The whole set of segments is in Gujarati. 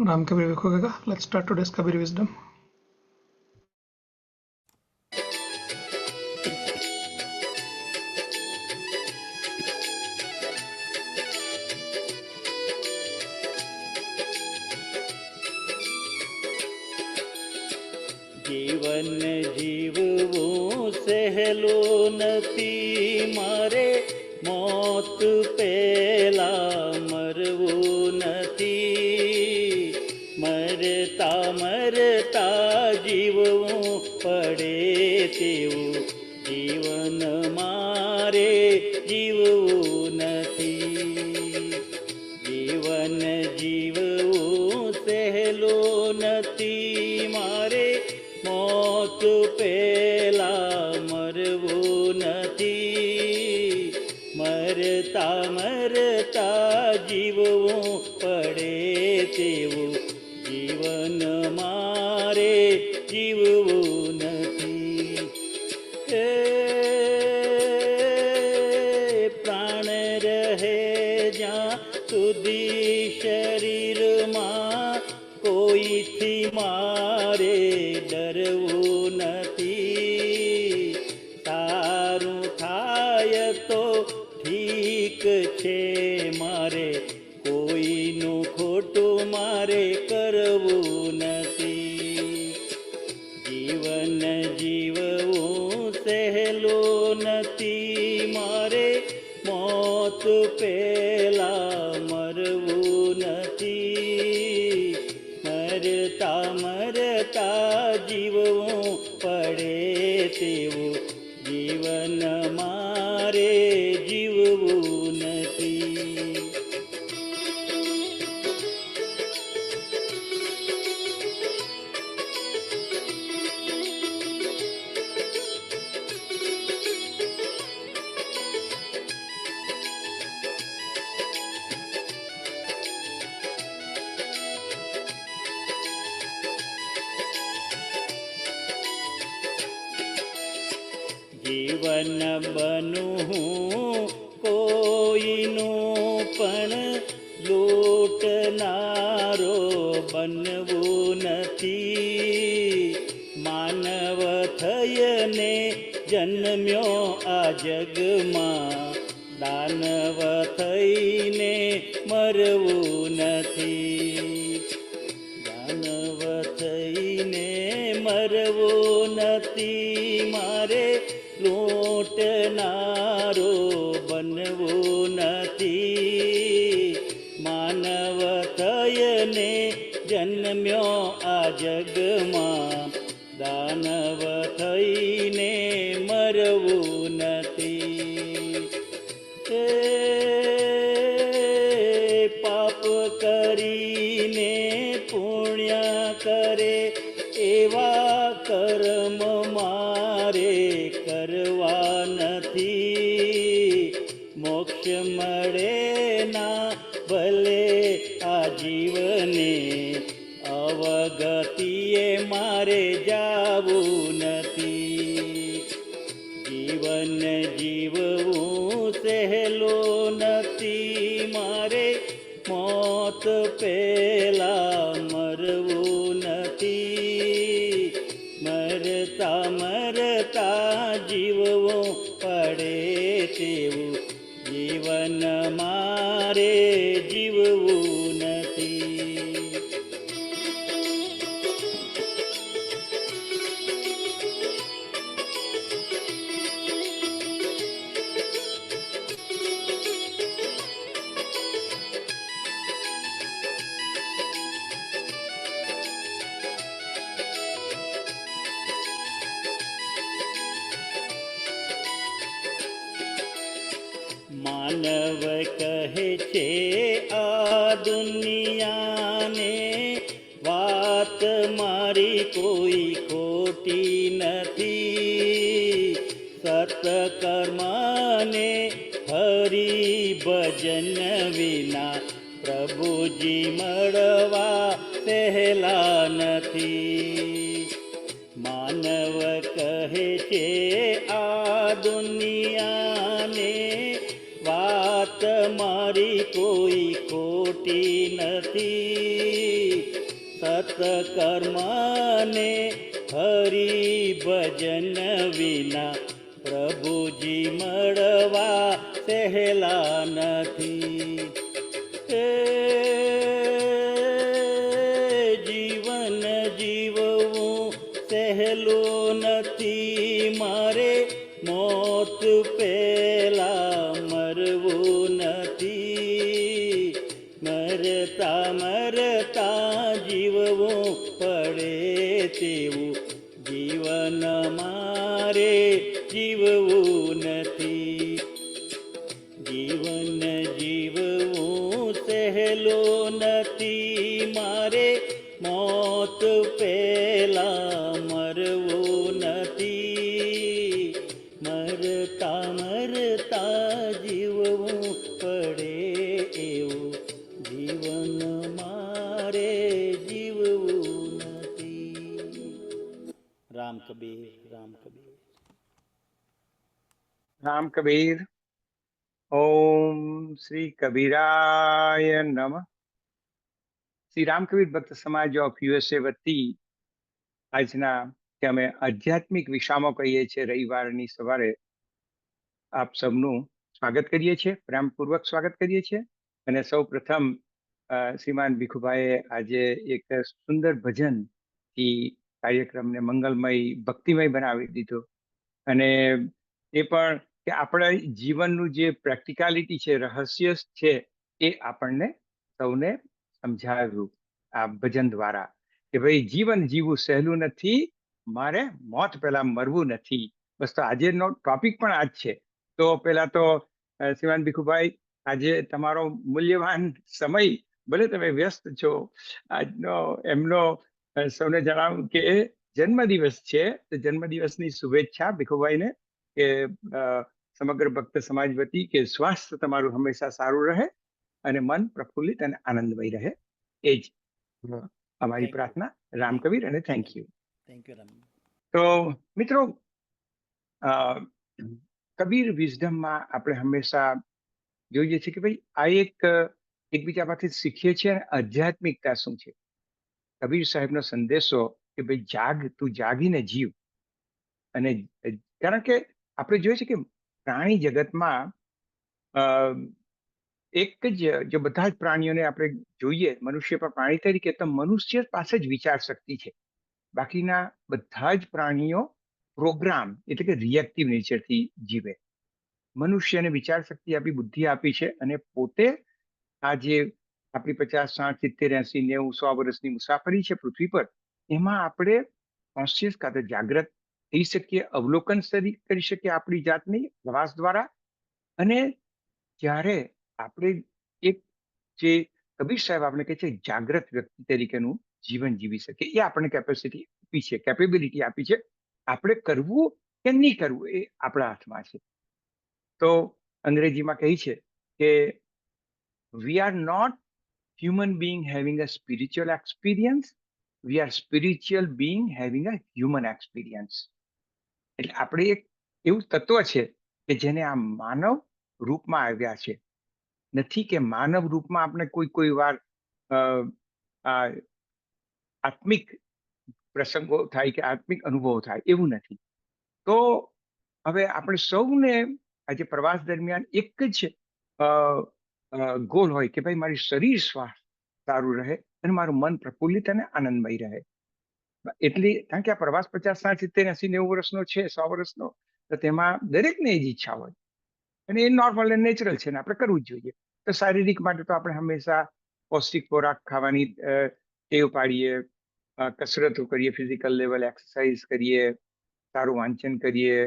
Ram Kabir विखोगेगा. Let's start today's Kabir wisdom. જીવન જીવવું સહેલું નથી, મારે મોત પહેલા મરવું નથી. મરતા મરતા જીવવું પડે તેવું જીવન મારે જીવવું નથી. જીવન જીવવું સહેલું નથી, મારે મોત પહેલા મરવું નથી. મરતા મરતા જીવવું પડે તેવું જીવન મારે જીવવું નથી. પ્રાણ રહે જ્યાં સુધી શરીરમાં કોઈથી મારે ડરવું નથી. સારું થાય તો ઠીક છે, મારે કોઈનું ખોટું મારે કરવું નથી. જીવન જીવવું સહેલું નથી, મારે મોત પહેલા મરવું નથી. મરતા મરતા જીવવું પડે તેવું જીવન મારે જીવવું નથી. જીવન બનવું કોઈનું પણ લૂંટનારો બનવું નથી. માનવ થઈને જન્મ્યો આ જગમાં, દાનવ થઈને મરવું નથી. દાનવ થઈને મરવું નથી, મારે લૂંટનારો બનવું નથી. માનવ થઈને જન્મ્યો આ જગમાં, દાનવ થઈને મરવું નથી. પાપ કરીને પુણ્ય કરે એવા કર્મ મારે કરવા નથી. મોક્ષ મળે ના ભલે આ જીવને, અવગતિએ મારે જાવું નથી. જીવન જીવવું સહેલું નથી, મારે મોત પહેલા મરવું નથી. મરતા મરતા જીવવું પડે તેવું જીવન મારે જીવવું નથી. માનવ કહે છે આ દુનિયાને, વાત મારી કોઈ ખોટી નથી. સત્કર્મને હરિ ભજન વિના પ્રભુજી મળવા સહેલા નથી. માનવ કહે છે આ દુનિયાને, વાત મારી કોઈ ખોટી નથી. સતકર્મને હરિ ભજન વિના પ્રભુજી મળવા સહેલા નથી. એ જીવન જીવવું સહેલું નથી, મારે મોત પેલા મરવું નથી. મરતા મરતા જીવવું પડે તેવું જીવન મારે જીવવું નથી. જીવન જીવવું સહેલું નથી, મારે મોત પેલા મરવું નથી. મરતા મરતા જીવવું પડે એવું જીવન મારે જીવવું નથી. રામ કબીર, રામ કબીર. રામ કબીર. ઓમ શ્રી કબીરાય નમઃ. શ્રી રામકબીર ભક્ત સમાજ ઓફ યુએસએ વતી આજના કે અમે આધ્યાત્મિક વિશ્રામો કહીએ છીએ રવિવારની સવારે આપ સૌનું સ્વાગત કરીએ છીએ, પ્રેમપૂર્વક સ્વાગત કરીએ છીએ. અને સૌ પ્રથમ શ્રીમાન ભીખુભાઈએ આજે એક સુંદર ભજનથી કાર્યક્રમને મંગલમય ભક્તિમય બનાવી દીધો. અને એ પણ કે આપણા જીવનનું જે પ્રેક્ટિકાલિટી છે, રહસ્ય છે, એ આપણને સૌને સમજાવ્યું આ ભજન દ્વારા કે ભાઈ જીવન જીવવું સહેલું નથી, મારે મોત પહેલા મરવું નથી. બસ તો આજેનો ટોપિક પણ આ જ છે. તો પહેલા તો શ્રીમાન ભીખુભાઈ, આજે તમારો મૂલ્યવાન સમય, ભલે તમે વ્યસ્ત છો, આજનો એમનો સૌને જણાવું કે જન્મદિવસ છે, તો જન્મદિવસની શુભેચ્છા ભીખુભાઈને, કે સમગ્ર ભક્ત સમાજ વતી કે સ્વાસ્થ્ય તમારું હંમેશા સારું રહે અને મન પ્રફુલ્લિત અને આનંદમય રહે, એ જ અમારી પ્રાર્થના. રામ કબીર અને thank you. Thank you Ram. તો મિત્રો, કબીર વિઝડમમાં આપણે હંમેશા જોઈએ છીએ કે ભાઈ આ એકબીજા પાસેથી શીખીએ છીએ અને આધ્યાત્મિકતા શું છે. કબીર સાહેબનો સંદેશો કે ભાઈ જાગ, તું જાગીને જીવ. અને કારણ કે આપણે જોઈએ છીએ કે પ્રાણી જગતમાં એક જ, જો બધા જ પ્રાણીઓને આપણે જોઈએ મનુષ્ય પર પ્રાણી તરીકે, તો મનુષ્ય પાસે જ વિચાર શક્તિ છે. બાકીના બધા જ પ્રાણીઓ પ્રોગ્રામ એટલે કે રિએક્ટિવ નેચરથી જીવે. મનુષ્યને વિચાર શક્તિ આપી, બુદ્ધિ આપી છે, અને પોતે આ જે આપણી 50, 60, 70, 80, 90, 100 વર્ષની મુસાફરી છે પૃથ્વી પર, એમાં આપણે કોન્શિયસ કાં તો જાગ્રત થઈ શકીએ, અવલોકન કરી શકીએ આપણી જાતની પ્રવાસ દ્વારા. અને જ્યારે આપણે એક જે કબીર સાહેબ આપણે કહે છે જાગ્રત વ્યક્તિ તરીકેનું જીવન જીવી શકીએ, એ આપણને કેપેસિટી આપી છે, કેપેબિલિટી આપી છે. આપણે કરવું કે નહીં કરવું એ આપણા હાથમાં છે. તો અંગ્રેજીમાં કહે છે કે we are not human being having a spiritual experience, we are spiritual being having a human experience. એટલે આપણે એક એવું તત્વ છે કે જેને આ માનવ રૂપમાં આવ્યા છે. નથી કે માનવ રૂપમાં આપણે કોઈ વાર આત્મિક પ્રસંગો થાય કે આત્મિક અનુભવો થાય, એવું નથી. તો હવે આપણે સૌને આજે પ્રવાસ દરમિયાન એક જ ગોલ હોય કે ભાઈ મારી શરીર સ્વાસ્થ્ય સારું રહે અને મારું મન પ્રફુલ્લિત અને આનંદમય રહે. એટલે કારણ કે આ પ્રવાસ 50, 60, 70, 80, 90 વર્ષનો છે, 100 વર્ષનો, તો તેમાં દરેકને જ ઈચ્છા હોય અને એ નોર્મલ અને નેચરલ છે, ને આપણે કરવું જ જોઈએ. તો શારીરિક માટે તો આપણે હંમેશા પૌષ્ટિક ખોરાક ખાવાની ટેવ પાડીએ, કસરતો કરીએ, ફિઝિકલ લેવલ એક્સરસાઇઝ કરીએ, સારું વાંચન કરીએ,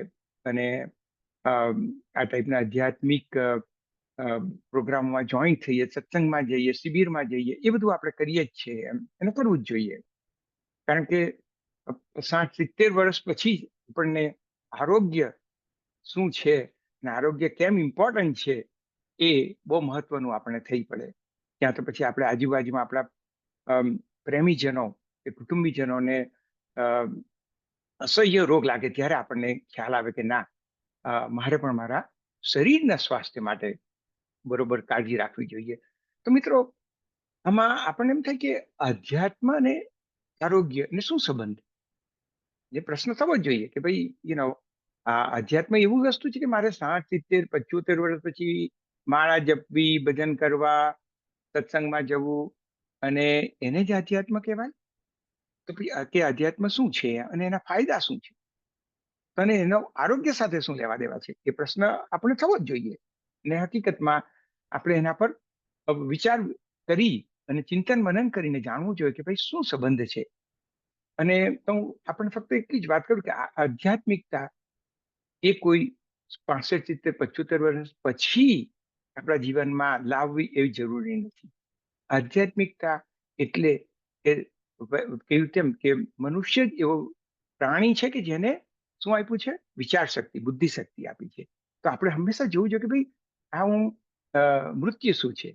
અને આ ટાઈપના આધ્યાત્મિક પ્રોગ્રામમાં જોઈન થઈએ, સત્સંગમાં જઈએ, શિબિરમાં જઈએ, એ બધું આપણે કરીએ જ છીએ. એને કરવું જ જોઈએ. કારણ કે 60-70 વર્ષ પછી આપણને આરોગ્ય શું છે અને આરોગ્ય કેમ ઇમ્પોર્ટન્ટ છે એ બહુ મહત્વનું આપણે થઈ પડે. ત્યાં તો પછી આપણે આજુબાજુમાં આપણા પ્રેમીજનો કે કુટુંબીજનોને અસહ્ય રોગ લાગે ત્યારે આપણને ખ્યાલ આવે કે ના, મારે પણ મારા શરીરના સ્વાસ્થ્ય માટે બરોબર કાળજી રાખવી જોઈએ. તો મિત્રો, આમાં આપણને એમ થાય કે અધ્યાત્મ અને આરોગ્ય ને શું સંબંધ? એ પ્રશ્ન થવો જ જોઈએ કે ભાઈ આ અધ્યાત્મ એવું વસ્તુ છે કે મારે 60, 70, 75 વર્ષ પછી માળા જપવી, ભજન કરવા, સત્સંગમાં જવું, અને એને જ અધ્યાત્મ કહેવાય? તો પછી કે અધ્યાત્મ શું છે અને એના ફાયદા શું છે, અને એનો આરોગ્ય સાથે શું લેવા દેવા છે? એ પ્રશ્ન આપણે થવો જ જોઈએ. ને હકીકતમાં આપણે એના પર વિચાર કરી અને ચિંતન મનન કરીને જાણવું જોઈએ કે ભાઈ શું સંબંધ છે. અને તો હું આપણે ફક્ત એટલી જ વાત કરું કે આ આધ્યાત્મિકતા એ કોઈ 65, 70, 75 વર્ષ પછી આપણા જીવનમાં લાવવી એવી જરૂરી નથી. આધ્યાત્મિકતા એટલે કેવું તેમ કે મનુષ્ય જ એવો પ્રાણી છે કે જેને શું આપ્યું છે? વિચાર શક્તિ, બુદ્ધિ શક્તિ આપી છે. તો આપણે હંમેશા જોવું જોઈએ કે ભાઈ આ હું મૃત્યુ શું છે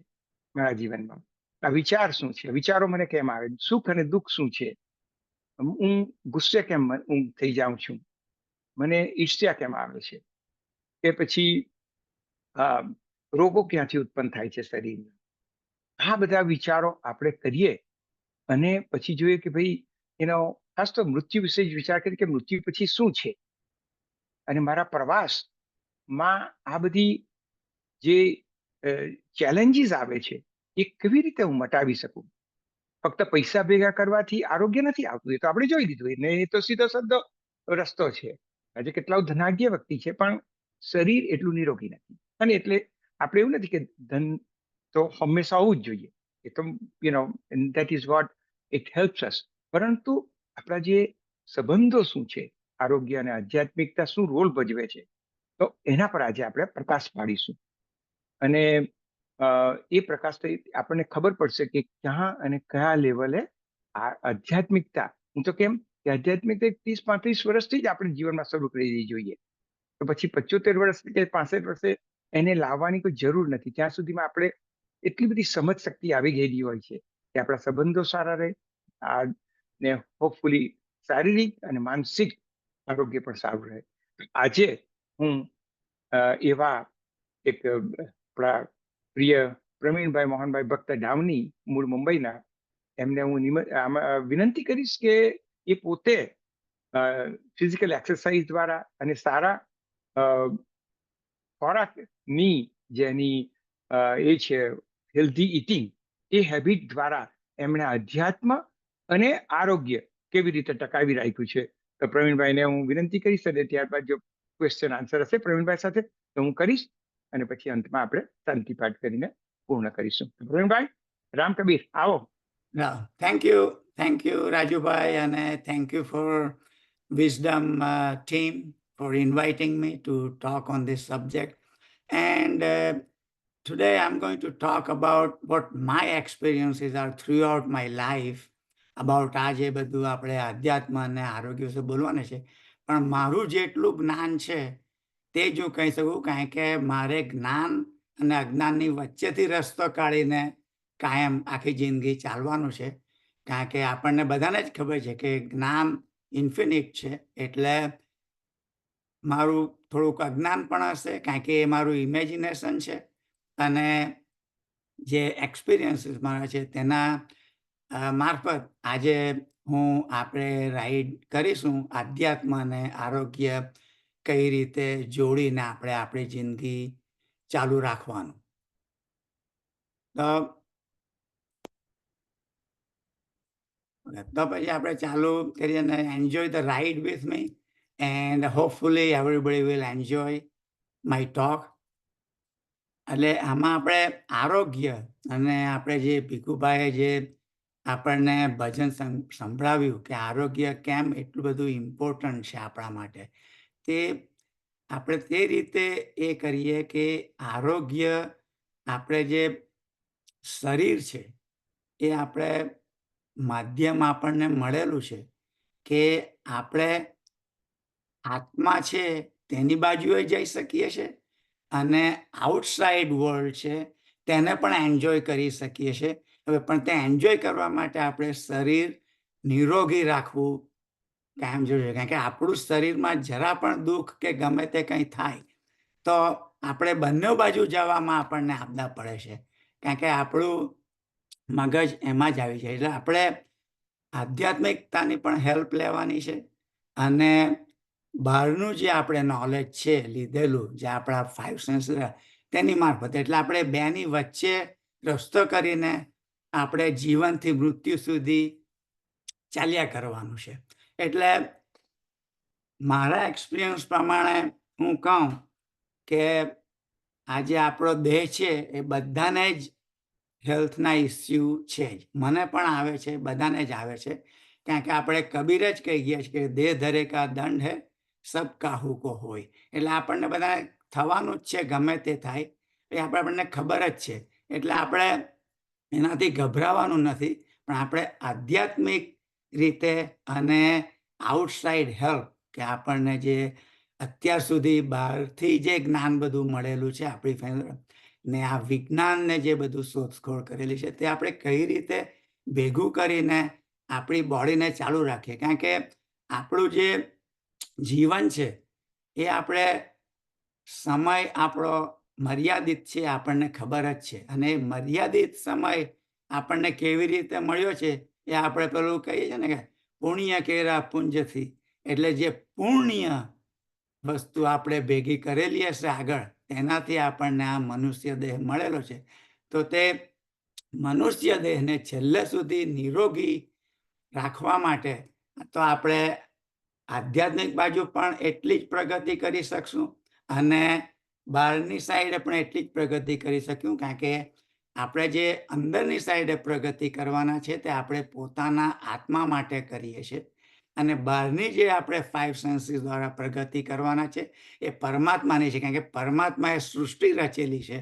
મારા જીવનમાં, આ વિચાર શું છે, વિચારો મને કેમ આવે, સુખ અને દુઃખ શું છે, હું ગુસ્સે કેમ હું થઈ જાઉં છું, મને ઈર્ષ્યા કેમ આવે છે, કે પછી રોગો ક્યાંથી ઉત્પન્ન થાય છે શરીરમાં. આ બધા વિચારો આપણે કરીએ અને પછી જોઈએ કે ભાઈ ખાસ તો મૃત્યુ વિશે જ વિચાર કરીએ કે મૃત્યુ પછી શું છે, અને મારા પ્રવાસમાં આ બધી જે ચેલેન્જીસ આવે છે એ કેવી રીતે હું મટાવી શકું. ફક્ત પૈસા ભેગા કરવાથી આરોગ્ય નથી આવતું, એ તો આપણે જોઈ લીધું ને, એ તો સીધો સાધો રસ્તો છે. આજે કેટલા ધનાઢ્ય વ્યક્તિ છે પણ શરીર એટલું નિરોગી નથી. અને એટલે આપણે એવું નથી કે ધન તો હંમેશા હોવું જ જોઈએ, એ તો that is what it helps અસ. પરંતુ આપણા જે સંબંધો શું છે, આરોગ્ય અને આધ્યાત્મિકતા શું રોલ ભજવે છે, તો એના પર આજે આપણે પ્રકાશ પાડીશું. અને એ પ્રકાશથી આપણને ખબર પડશે કે ક્યાં અને કયા લેવલે આ આધ્યાત્મિકતા, હું તો કેમ કે આધ્યાત્મિકતા 30-35 વર્ષથી જ આપણે જીવનમાં શરૂ કરી દેવી જોઈએ. તો પછી 75 વર્ષ કે 65 વર્ષે એને લાવવાની કોઈ જરૂર નથી. ત્યાં સુધીમાં આપણે એટલી બધી સમજ શક્તિ આવી ગયેલી હોય છે કે આપણા સંબંધો સારા રહે, ને હોપફુલી શારીરિક અને માનસિક આરોગ્ય પણ સારું રહે. આજે હું એવા એક આપણા પ્રિય પ્રવીણભાઈ મોહનભાઈ ભક્ત ડામની, મૂળ મુંબઈના, એમને હું વિનંતી કરીશ કે એ પોતે ફિઝિકલ એક્સરસાઇઝ દ્વારા અને સારા ખોરાકની જેની એ છે હેલ્ધી ઇટિંગ, એ હેબિટ દ્વારા એમણે અધ્યાત્મ અને આરોગ્ય કેવી રીતે ટકાવી રાખ્યું છે. તો પ્રવીણભાઈને હું વિનંતી કરીશ, અને ત્યારબાદ જો ક્વેશ્ચન આન્સર હશે પ્રવીણભાઈ સાથે તો હું કરીશ, અને પછી અંતમાં આપણે શાંતિ પાઠ કરીને પૂર્ણ કરીશું. પ્રવીણભાઈ, રામ કબીર, આવો. Thank you, Rajubai, and thank you for Wisdom team for inviting me to talk on this subject. And today I'm going to talk about what my experiences are throughout my life about આ જે બધું આપણે આધ્યાત્મ અને આરોગ્ય વિશે બોલવાનું છે. પણ મારું જેટલું જ્ઞાન છે તે જ હું કહી શકું, કારણ કે મારે જ્ઞાન અને અજ્ઞાનની વચ્ચેથી રસ્તો કાઢીને કાયમ આખી જિંદગી ચાલવાનું છે. કારણ કે આપણને બધાને જ ખબર છે કે જ્ઞાન ઇન્ફિનિટ છે, એટલે મારું થોડુંક અજ્ઞાન પણ હશે, કારણ કે એ મારું ઇમેજિનેશન છે, અને જે એક્સપિરિયન્સીસ મારા છે તેના મારફત આજે આપણે રાઈડ કરીશું આધ્યાત્મ અને આરોગ્ય કઈ રીતે જોડીને આપણે આપણી જિંદગી ચાલુ રાખવાનું. તો પછી આપણે ચાલુ કરીએ અને enjoy the ride with me, and hopefully everybody will enjoy my talk. એટલે આમાં આપણે આરોગ્ય અને આપણે જે ભીખુભાઈએ જે આપણને ભજન સંભળાવ્યું કે આરોગ્ય કેમ એટલું બધું ઇમ્પોર્ટન્ટ છે આપણા માટે, તે આપણે તે રીતે એ કરીએ કે આરોગ્ય, આપણે જે શરીર છે એ આપણે માધ્યમ આપણને મળેલું છે કે આપણે આત્મા છે તેની બાજુએ જઈ શકીએ છીએ, અને આઉટસાઇડ વર્લ્ડ છે તેને પણ એન્જોય કરી શકીએ છીએ. હવે પણ તે એન્જોય કરવા માટે આપણે શરીર નિરોગી રાખવું કાયમ જરૂરી છે. કારણ કે આપણું શરીરમાં જરા પણ દુઃખ કે ગમે તે કંઈ થાય તો આપણે બંને બાજુ જવામાં આપણને આપદા પડે છે, કારણ કે આપણું મગજ એમાં જ આવી જાય. એટલે આપણે આધ્યાત્મિકતાની પણ હેલ્પ લેવાની છે અને બહારનું જે આપણે નોલેજ છે લીધેલું, જે આપણા 5 સેન્સ તેની મારફત, એટલે આપણે બેની વચ્ચે રસ્તો કરીને આપણે જીવનથી મૃત્યુ સુધી ચાલ્યા કરવાનું છે. એટલે મારા એક્સપિરિયન્સ પ્રમાણે હું કહું કે આજે આપણો દેહ છે એ બધાને જ હેલ્થના ઇસ્યુ છે જ. મને પણ આવે છે, બધાને જ આવે છે, કારણ કે આપણે કબીર જ કહી ગયા છે કે દેહ ધરે કા દંડ હે સબ કાહુ કો હોય. એટલે આપણને બધા થવાનું જ છે, ગમે તે થાય એ આપણને ખબર જ છે. એટલે આપણે એનાથી ગભરાવાનું નથી, પણ આપણે આધ્યાત્મિક રીતે અને આઉટસાઇડ હેલ્પ, કે આપણને જે અત્યાર સુધી બહારથી જે જ્ઞાન બધું મળેલું છે આપણી ફેમિલી ને આ વિજ્ઞાનને જે બધું શોધખોળ કરેલી છે તે આપણે કઈ રીતે ભેગું કરીને આપણી બોડીને ચાલુ રાખીએ. કારણ કે આપણું જે જીવન છે એ આપણે સમય આપણો મર્યાદિત છે, આપણને ખબર જ છે. અને મર્યાદિત સમય આપણને કેવી રીતે મળ્યો છે એ આપણે પેલું કહીએ છીએ ને કે પુણ્ય કેરા પુંજથી, એટલે જે પુણ્ય વસ્તુ આપણે ભેગી કરેલી હશે આગળ, તેનાથી આપણને આ મનુષ્ય દેહ મળેલો છે. તો તે મનુષ્ય દેહને છેલ્લે સુધી નિરોગી રાખવા માટે તો આપણે આધ્યાત્મિક બાજુ પણ એટલી જ પ્રગતિ કરી શકશું અને બહારની સાઈડે પણ એટલી જ પ્રગતિ કરી શકશું. કારણ કે આપણે જે અંદરની સાઈડે પ્રગતિ કરવાના છે તે આપણે પોતાના આત્મા માટે કરીએ છીએ, અને બહારની જે આપણે 5 સેન્સીસ દ્વારા પ્રગતિ કરવાના છે એ પરમાત્માની છે. કારણ કે પરમાત્માએ સૃષ્ટિ રચેલી છે,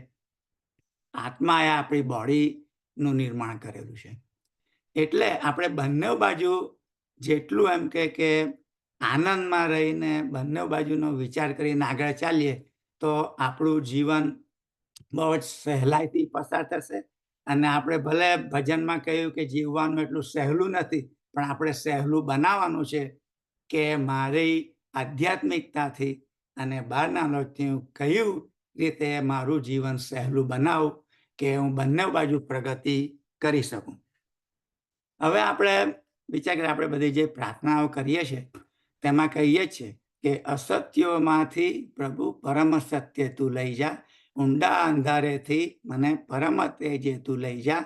આત્માએ આપણી બોડીનું નિર્માણ કરેલું છે. એટલે આપણે બંને બાજુ જેટલું એમ કે આનંદમાં રહીને બંને બાજુનો વિચાર કરીને આગળ ચાલીએ તો આપણું જીવન બહુ જ સહેલાઈથી પસાર થશે. અને આપણે ભલે ભજનમાં કહ્યું કે જીવવાનું એટલું સહેલું નથી, પણ આપણે સહેલું બનાવવાનું છે કે મારી આધ્યાત્મિકતાથી અને બહારના લોકથી હું કયું રીતે મારું જીવન સહેલું બનાવું કે હું બંને બાજુ પ્રગતિ કરી શકું. હવે આપણે વિચાર કરીએ, આપણે બધી જે પ્રાર્થનાઓ કરીએ છીએ તેમાં કહીએ છીએ કે અસત્યોમાંથી પ્રભુ પરમ સત્ય તું લઈ જા, ઊંડા અંધારેથી મને પરમ તેજે તું લઈ જા,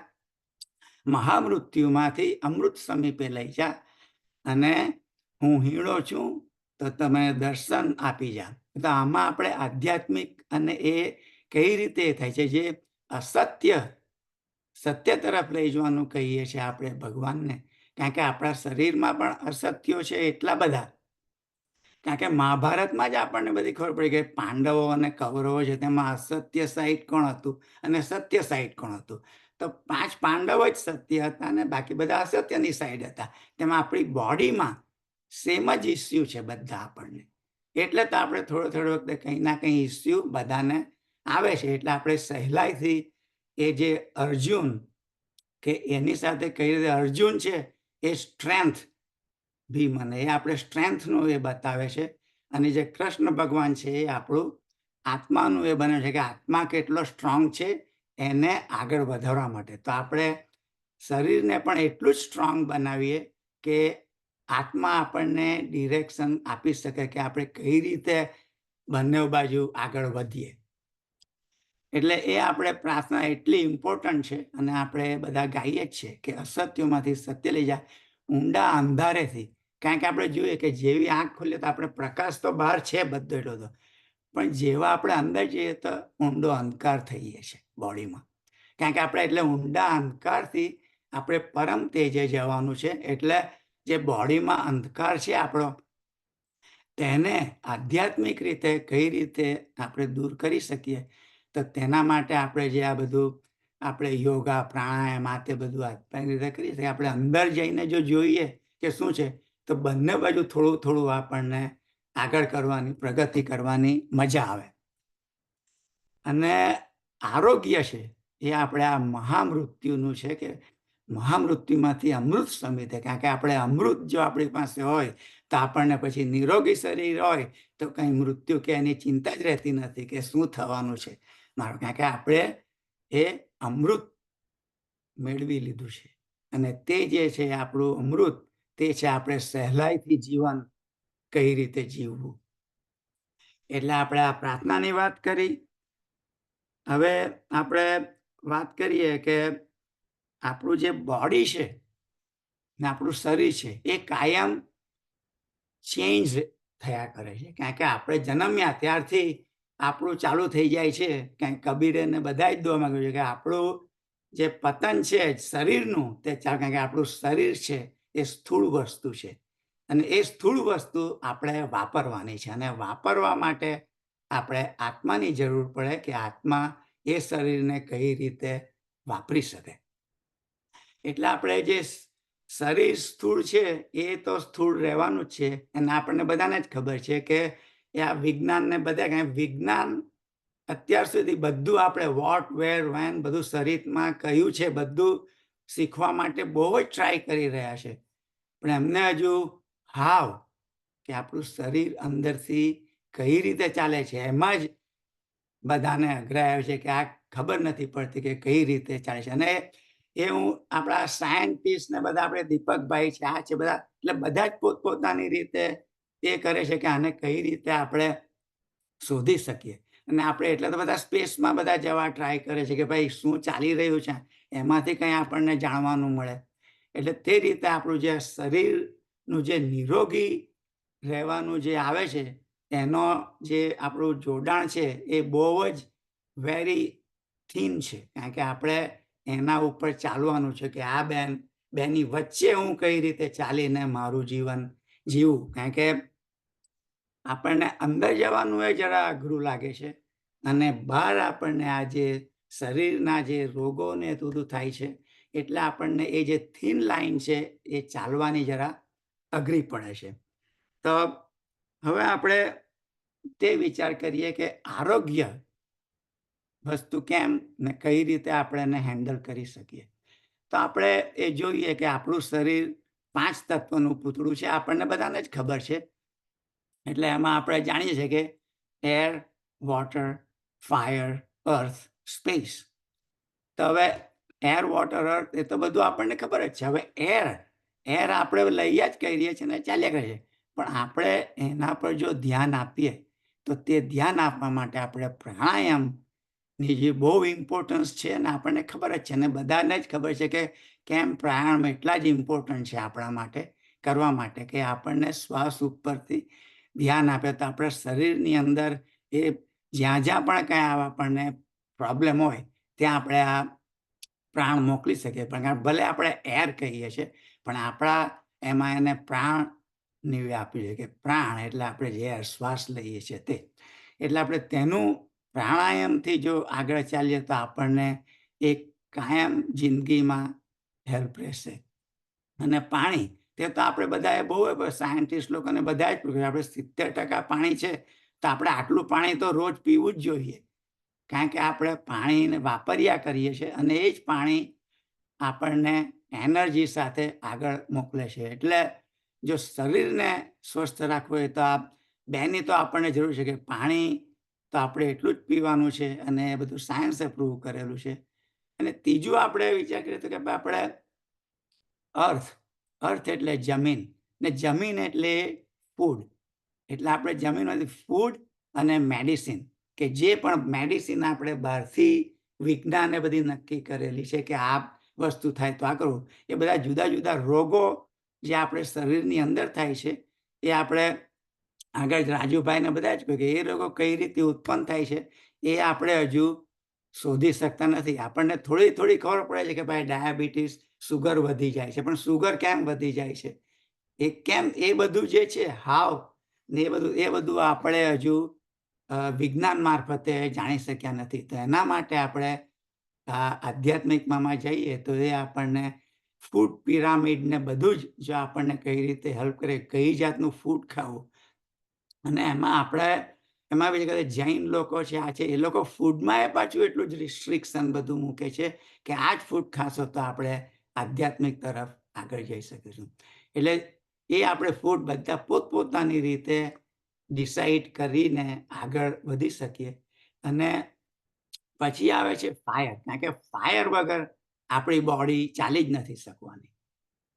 મહામૃત્યુમાંથી અમૃત સમીપે લઈ જા, અને હું હીણો છું તો તમે દર્શન આપી જા. તો આમાં આપણે આધ્યાત્મિક અને એ કઈ રીતે થાય છે, જે સત્ય તરફ લઈ જવાનું કહીએ છીએ આપણે ભગવાનને. કારણ કે આપણા શરીરમાં પણ અસત્યો છે એટલા બધા. કારણ કે મહાભારતમાં જ આપણને બધી ખબર પડી કે પાંડવો અને કૌરવો છે તેમાં અસત્ય સાઈડ કોણ હતું અને સત્ય સાઈડ કોણ હતું. તો 5 પાંડવો જ સત્ય હતા અને બાકી બધા અસત્યની સાઈડ હતા. તેમાં આપણી બોડીમાં સેમ જ ઇસ્યુ છે બધા આપણને. એટલે તો આપણે થોડો વખતે કંઈ ના કંઈ ઇસ્યુ બધાને આવે છે. એટલે આપણે સહેલાઈથી એ જે અર્જુન, કે એની સાથે કઈ રીતે અર્જુન છે એ સ્ટ્રેન્થ ભીમ, અને એ આપણે સ્ટ્રેન્થનું એ બતાવે છે. અને જે કૃષ્ણ ભગવાન છે એ આપણું આત્માનું એ બને છે કે આત્મા કેટલો સ્ટ્રોંગ છે એને આગળ વધારવા માટે. તો આપણે શરીરને પણ એટલું જ સ્ટ્રોંગ બનાવીએ કે આત્મા આપણને ડિરેક્શન આપી શકે કે આપણે કઈ રીતે બંને બાજુ આગળ વધીએ. એટલે એ આપણે પ્રાર્થના એટલી ઇમ્પોર્ટન્ટ છે અને આપણે બધા ગાઈએ જ છે કે અસત્યોમાંથી સત્ય લઈ જાય, ઊંડા અંધારેથી. કારણ કે આપણે જોઈએ કે જેવી આંખ ખોલીએ તો આપણે પ્રકાશ તો બહાર છે બધો એટલો તો, પણ જેવા આપણે અંદર જઈએ તો ઊંડો અંધકાર થઈએ છે બોડીમાં. કારણ કે આપણે એટલે ઊંડા અંધકારથી આપણે પરમ તેજે જવાનું છે. એટલે જે બોડીમાં અંધકાર છે આપણો, તેને આધ્યાત્મિક રીતે કઈ રીતે આપણે દૂર કરી શકીએ. તો તેના માટે આપણે જે આ બધું આપણે યોગા પ્રાણાયામ આ તે બધું આધ્યાત્મિક રીતે કરી શકીએ. આપણે અંદર જઈને જો જોઈએ કે શું છે, તો બંને બાજુ થોડું આપણને આગળ કરવાની, પ્રગતિ કરવાની મજા આવે. અને આરોગ્ય છે એ આપણે આ મહામૃત્યુનું છે કે મહામૃત્યુમાંથી અમૃત સમીપે. કારણ કે આપણે અમૃત જો આપણી પાસે હોય તો આપણને પછી નિરોગી શરીર હોય તો કંઈ મૃત્યુ કે એની ચિંતા જ રહેતી નથી કે શું થવાનું છે મારું. કારણ કે આપણે એ અમૃત મેળવી લીધું છે. અને તે જે છે આપણું અમૃત, તે છે આપણે સહેલાઈથી જીવન કઈ રીતે જીવવું. એટલે આપણે આ પ્રાર્થનાની વાત કરી. હવે આપણે વાત કરીએ કે આપણું જે બોડી છે ને આપણું શરીર છે એ કાયમ ચેન્જ થયા કરે છે. કારણ કે આપણે જન્મ્યા ત્યારથી આપણું ચાલુ થઈ જાય છે. કારણ કબીરે ને બધા જ દોવા માંગ્યું છે કે આપણું જે પતન છે શરીરનું, તે કારણ કે આપણું શરીર છે એ સ્થૂળ વસ્તુ છે અને એ સ્થૂળ વસ્તુ આપણે વાપરવાની છે. અને વાપરવા માટે આપણે આત્માની જરૂર પડે કે આત્મા એ શરીરને કઈ રીતે વાપરી શકે. એટલે આપણે જે શરીર સ્થૂળ છે એ તો સ્થૂળ રહેવાનું જ છે. અને આપણને બધાને જ ખબર છે કે આ વિજ્ઞાનને બધા વિજ્ઞાન અત્યાર સુધી બધું આપણે વોટ વેર વેન બધું શરીરમાં કયું છે બધું શીખવા માટે બહુ જ ટ્રાય કરી રહ્યા છે. પણ એમને હજુ હાવ કે આપણું શરીર અંદરથી કઈ રીતે ચાલે છે એમાં જ બધાને અઘરાયો છે કે આ ખબર નથી પડતી કે કઈ રીતે ચાલે છે. અને એ હું આપણા સાયન્ટિસ્ટ ને બધા આપણે દીપકભાઈ છે આ છે બધા, એટલે બધા જ પોતપોતાની રીતે એ કરે છે કે આને કઈ રીતે આપણે શોધી શકીએ. અને આપણે એટલે તો બધા સ્પેસમાં બધા જવા ટ્રાય કરે છે કે ભાઈ શું ચાલી રહ્યું છે એમાંથી કંઈ આપણને જાણવાનું મળે. એટલે તે રીતે આપણું જે શરીરનું જે નિરોગી રહેવાનું જે આવે છે એનો જે આપણું જોડાણ છે એ બહુ જ વેરી થીન છે. કારણ કે આપણે એના ઉપર ચાલવાનું છે કે આ બેની વચ્ચે હું કઈ રીતે ચાલીને મારું જીવન જીવું. કારણ કે આપણને અંદર જવાનું એ જરા અઘરું લાગે છે અને બહાર આપણને આ જે શરીરના જે રોગો ને બધું થાય છે એટલે આપણને એ જે થીન લાઈન છે એ ચાલવાની જરા અઘરી પડે છે. તો હવે આપણે તે વિચાર કરીએ કે આરોગ્ય વસ્તુ કેમ ને કઈ રીતે આપણે એને હેન્ડલ કરી શકીએ. તો આપણે એ જોઈએ કે આપણું શરીર 5 તત્વનું પૂતળું છે. આપણને બધાને જ ખબર છે. એટલે એમાં આપણે જાણીએ છીએ કે એર, વોટર, ફાયર, અર્થ, સ્પેસ. તો હવે એર, વોટર, અર્થ એ તો બધું આપણને ખબર જ છે. હવે એર આપણે લઈએ જ કરીએ છીએ ને ચાલ્યા કરીએ છીએ. પણ આપણે એના પર જો ધ્યાન આપીએ તો તે ધ્યાન આપવા માટે આપણે પ્રાણાયામની જે બહુ ઇમ્પોર્ટન્સ છે અને આપણને ખબર જ છે અને બધાને જ ખબર છે કે કેમ પ્રાણાયામ એટલા જ ઇમ્પોર્ટન્ટ છે આપણા માટે કરવા માટે કે આપણને શ્વાસ ઉપરથી ધ્યાન આપે તો આપણા શરીરની અંદર એ જ્યાં જ્યાં પણ કંઈ આપણને પ્રોબ્લેમ હોય ત્યાં આપણે આ પ્રાણ મોકલી શકીએ. પણ ભલે આપણે એર કહીએ છીએ પણ આપણા એમાં એને પ્રાણ આપીએ છીએ કે પ્રાણ એટલે આપણે જે શ્વાસ લઈએ છીએ તે. એટલે આપણે તેનું પ્રાણાયામથી જો આગળ ચાલીએ તો આપણને એક કાયમ જિંદગીમાં હેલ્પ રહેશે. અને પાણી તે તો આપણે બધાએ બહુ સાયન્ટિસ્ટ લોકોને બધા જ આપણે 70% પાણી છે તો આપણે આટલું પાણી તો રોજ પીવું જ જોઈએ. કારણ કે આપણે પાણીને વાપર્યા કરીએ છીએ અને એ જ પાણી આપણને એનર્જી સાથે આગળ મોકલે છે. એટલે જો શરીરને સ્વસ્થ રાખવું હોય તો આ બેની તો આપણને જરૂર છે કે પાણી તો આપણે એટલું જ પીવાનું છે અને એ બધું સાયન્સે પ્રૂવ કરેલું છે. અને ત્રીજું આપણે વિચાર કરીએ તો કે આપણે અર્થ એટલે જમીન ને જમીન એટલે ફૂડ. એટલે આપણે જમીન ફૂડ અને મેડિસિન કે જે પણ મેડિસિન આપણે બહારથી વિજ્ઞાને બધી નક્કી કરેલી છે કે આ વસ્તુ થાય તો આ કરવું. એ બધા જુદા જુદા રોગો જે આપણે શરીરની અંદર થાય છે એ આપણે આગળ રાજુભાઈને બધા જ કહ્યું કે એ રોગો કઈ રીતે ઉત્પન્ન થાય છે એ આપણે હજુ શોધી શકતા નથી. આપણને થોડી થોડી ખબર પડે છે કે ભાઈ ડાયાબિટીસ, સુગર વધી જાય છે. પણ સુગર કેમ વધી જાય છે એ કેમ એ બધું જે છે હાવ ને એ બધું આપણે હજુ વિજ્ઞાન મારફતે જાણી શક્યા નથી. તો એના માટે આપણે આધ્યાત્મિકમાં જઈએ તો એ આપણને ફૂડ પિરામિડ ને બધું જ જો આપણને કઈ રીતે હેલ્પ કરે, કઈ જાતનું ફૂડ ખાવું. અને એમાં આપણે એમાં બી કદાચ જૈન લોકો છે આ છે એ લોકો ફૂડમાં એ પાછું એટલું જ રિસ્ટ્રિક્શન બધું મૂકે છે કે આ જ ફૂડ ખાશો તો આપણે આધ્યાત્મિક તરફ આગળ જઈ શકીશું. એટલે એ આપણે ફૂડ બધા પોતપોતાની રીતે ડિસાઈડ કરીને આગળ વધી શકીએ. અને પછી આવે છે ફાયર. કારણ કે ફાયર વગર આપણી બોડી ચાલી જ નથી શકવાની,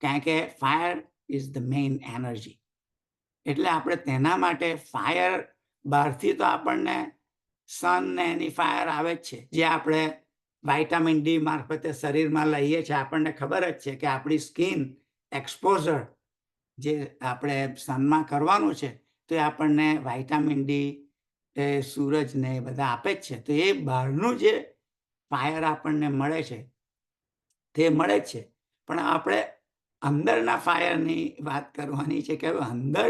કારણ કે fire is the main energy. એટલે આપણે તેના માટે ફાયર, બહારથી તો આપણને સન ને એની ફાયર આવે જ છે, જે આપણે વાઇટામિન ડી મારફતે શરીરમાં લઈએ છીએ. આપણને ખબર જ છે કે આપણી સ્કિન એક્સપોઝર જે આપણે સનમાં કરવાનું છે, તો એ આપણને વાઇટામિન ડી, સૂરજને બધા આપે જ છે. તો એ બહારનું જે ફાયર આપણને મળે છે તે મળે જ છે. પણ આપણે અંદરના ફાયરની વાત કરવાની છે કે હવે અંદર